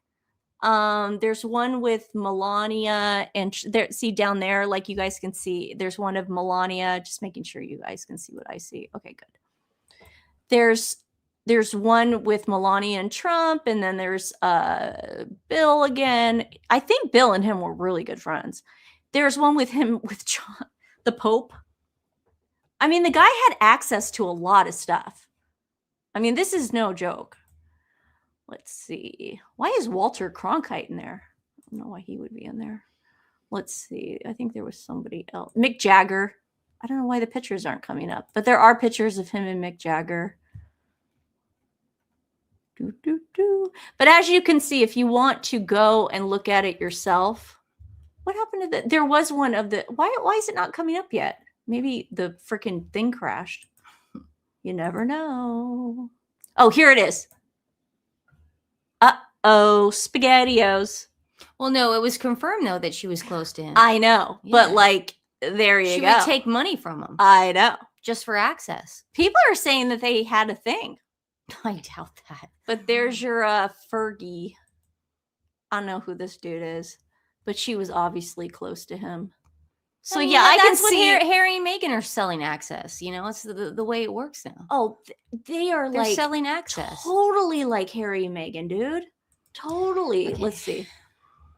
There's one with Melania and there, see down there, like you guys can see, there's one of Melania, just making sure you guys can see what I see. Okay, good. There's one with Melania and Trump, and then there's Bill again. I think Bill and him were really good friends. There's one with him with John, the Pope. I mean, the guy had access to a lot of stuff. I mean, this is no joke. Let's see. Why is Walter Cronkite in there? I don't know why he would be in there. Let's see. I think there was somebody else. Mick Jagger. I don't know why the pictures aren't coming up, but there are pictures of him and Mick Jagger. But as you can see, if you want to go and look at it yourself, what happened to the, there was one of the, why is it not coming up yet? Maybe the freaking thing crashed. You never know. Oh, here it is. Uh-oh, SpaghettiOs. Well, no, it was confirmed though that she was close to him. I know, but Yeah. like, there you she go. would take money from him I know. just for access. People are saying that they had a thing, I doubt that. but there's your Fergie. I don't know who this dude is, but she was obviously close to him. So I mean, yeah, I can that's what see. Harry and Meghan are selling access. You know, it's the way it works now. Oh, they are They're like selling access. totally like Harry and Meghan, dude. Totally. Okay. Let's see.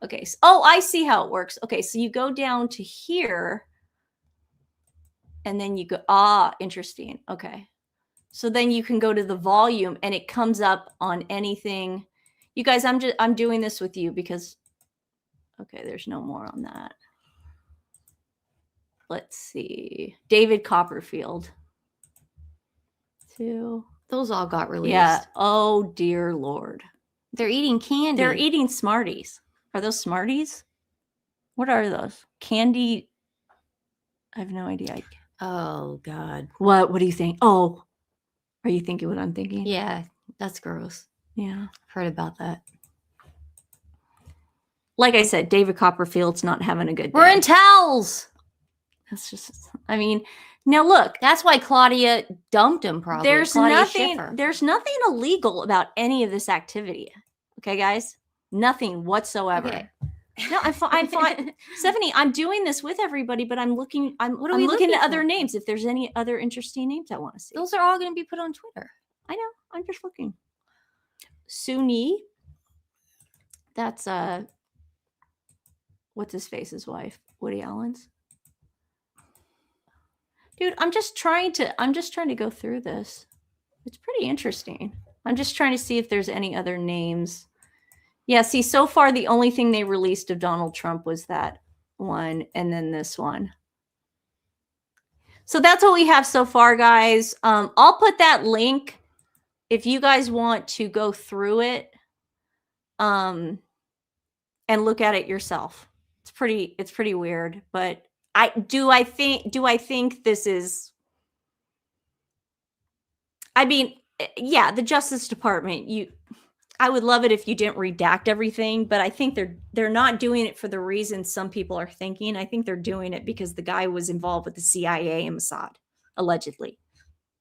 Okay. Oh, I see how it works. Okay, so you go down to here, and then you go. Interesting. Okay. So then you can go to the volume, and it comes up on anything. You guys, I'm doing this with you because. Okay, there's no more on that. Let's see. David Copperfield. 2. Those all got released. Yeah. Oh dear Lord. They're eating candy. They're eating Smarties. Are those Smarties? What are those? Candy. I have no idea. Oh God. What do you think? Oh, are you thinking what I'm thinking? Yeah, that's gross. Yeah. I've heard about that. Like I said, David Copperfield's not having a good day. We're in towels. That's just. I mean, now look. That's why Claudia dumped him. Probably. There's Claudia nothing. Schiffer. There's nothing illegal about any of this activity. Okay, guys. Nothing whatsoever. Okay. No, I'm fine. Stephanie, I'm doing this with everybody, but I'm looking. I'm What are we looking looking at other for? names. If there's any other interesting names I want to see. Those are all going to be put on Twitter. I know. I'm just looking. Suni. That's what's his face's wife? Woody Allen's. Dude, I'm just trying to go through this. It's pretty interesting. I'm just trying to see if there's any other names. Yeah, see, so far the only thing they released of Donald Trump was that one and then this one. So that's what we have so far, guys. I'll put that link if you guys want to go through it and look at it yourself. It's pretty weird, but I think this is, I mean, yeah, the Justice Department, I would love it if you didn't redact everything, but I think they're not doing it for the reason some people are thinking. I think they're doing it because the guy was involved with the CIA and Mossad, allegedly.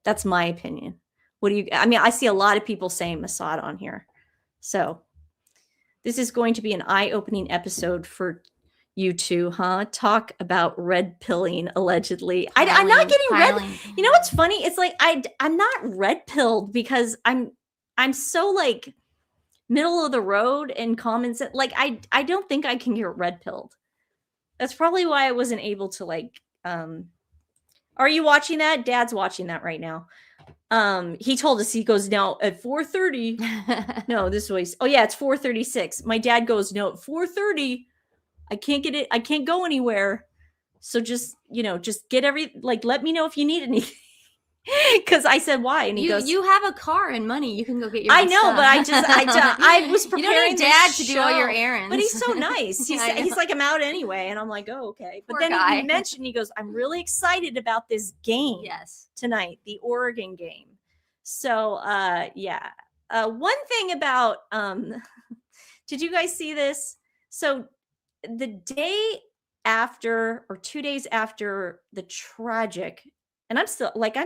That's my opinion. I mean, I see a lot of people saying Mossad on here. So this is going to be an eye-opening episode for you two, huh? Talk about red pilling, allegedly. I'm not getting red. You know what's funny? It's like I'm not red pilled because I'm so like middle of the road and common sense. Like I don't think I can get red pilled. That's probably why I wasn't able to like. Are you watching that? Dad's watching that right now. He told us, he goes, now at 4:30. No, this was, oh yeah, it's 4:36. My dad goes, no, at 4:30. I can't get it. I can't go anywhere. So just, just get let me know if you need anything. Because I said, why? And he goes, you have a car and money. You can go get your I own know, stuff. but I was You preparing don't need dad this to do all your show. errands. But he's so nice. Yeah, I know. He's like, I'm out anyway. And I'm like, oh, okay. But Poor then guy. he mentioned, he goes, I'm really excited about this game Yes. tonight, the Oregon game. So yeah. One thing about did you guys see this? So the day after or 2 days after the tragic, and I'm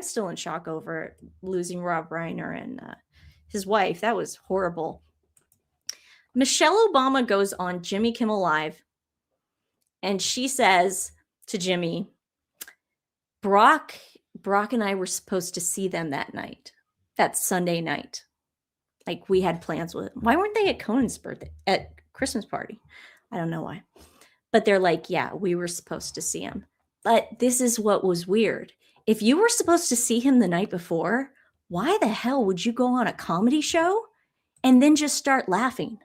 still in shock over losing Rob Reiner and his wife. That was horrible. Michelle Obama goes on Jimmy Kimmel Live and she says to Jimmy, Brock and I were supposed to see them that night, that Sunday night. Like we had plans with them. Why weren't they at Conan's birthday, at Christmas party? I don't know why. But they're like, yeah, we were supposed to see him. But this is what was weird. If you were supposed to see him the night before, why the hell would you go on a comedy show and then just start laughing?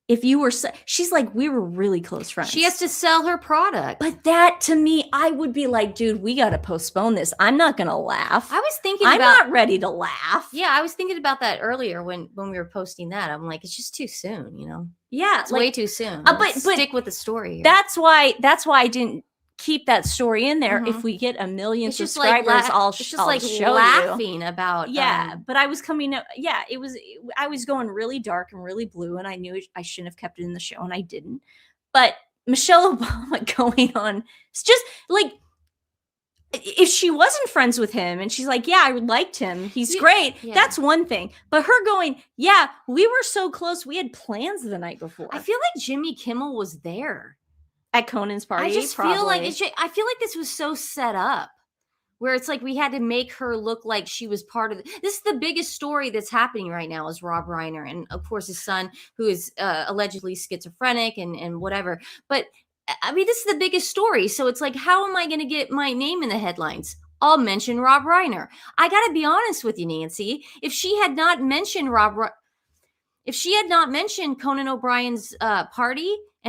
If you were, she's like, we were really close friends. She has to sell her product. But that to me, I would be like, dude, we got to postpone this. I'm not going to laugh. I was thinking I'm about not ready to laugh. Yeah, I was thinking about that earlier when we were posting that. I'm like, it's just too soon, you know? Yeah. It's way too soon. but Stick with the story here. That's why I didn't keep that story in there. Mhm. If we get 1 million It's just subscribers, like I'll it's just I'll like show laughing you. about Yeah, but I was coming up. Yeah, I was going really dark and really blue, and I knew I shouldn't have kept it in the show, and I didn't. But Michelle Obama going on, it's just like, if she wasn't friends with him and she's like, yeah, I liked him, he's great, yeah. that's one thing. But her going, yeah, we were so close, we had plans the night before. I feel like Jimmy Kimmel was there at Conan's party. I just feel like I feel like this was so set up, where it's like we had to make her look like she was part of this is the biggest story that's happening right now is Rob Reiner and of course his son, who is allegedly schizophrenic and whatever. But I mean, this is the biggest story, so it's like, how am I going to get my name in the headlines? I'll mention Rob Reiner. I got to be honest with you, Nancy. If she had not mentioned Conan O'Brien's party,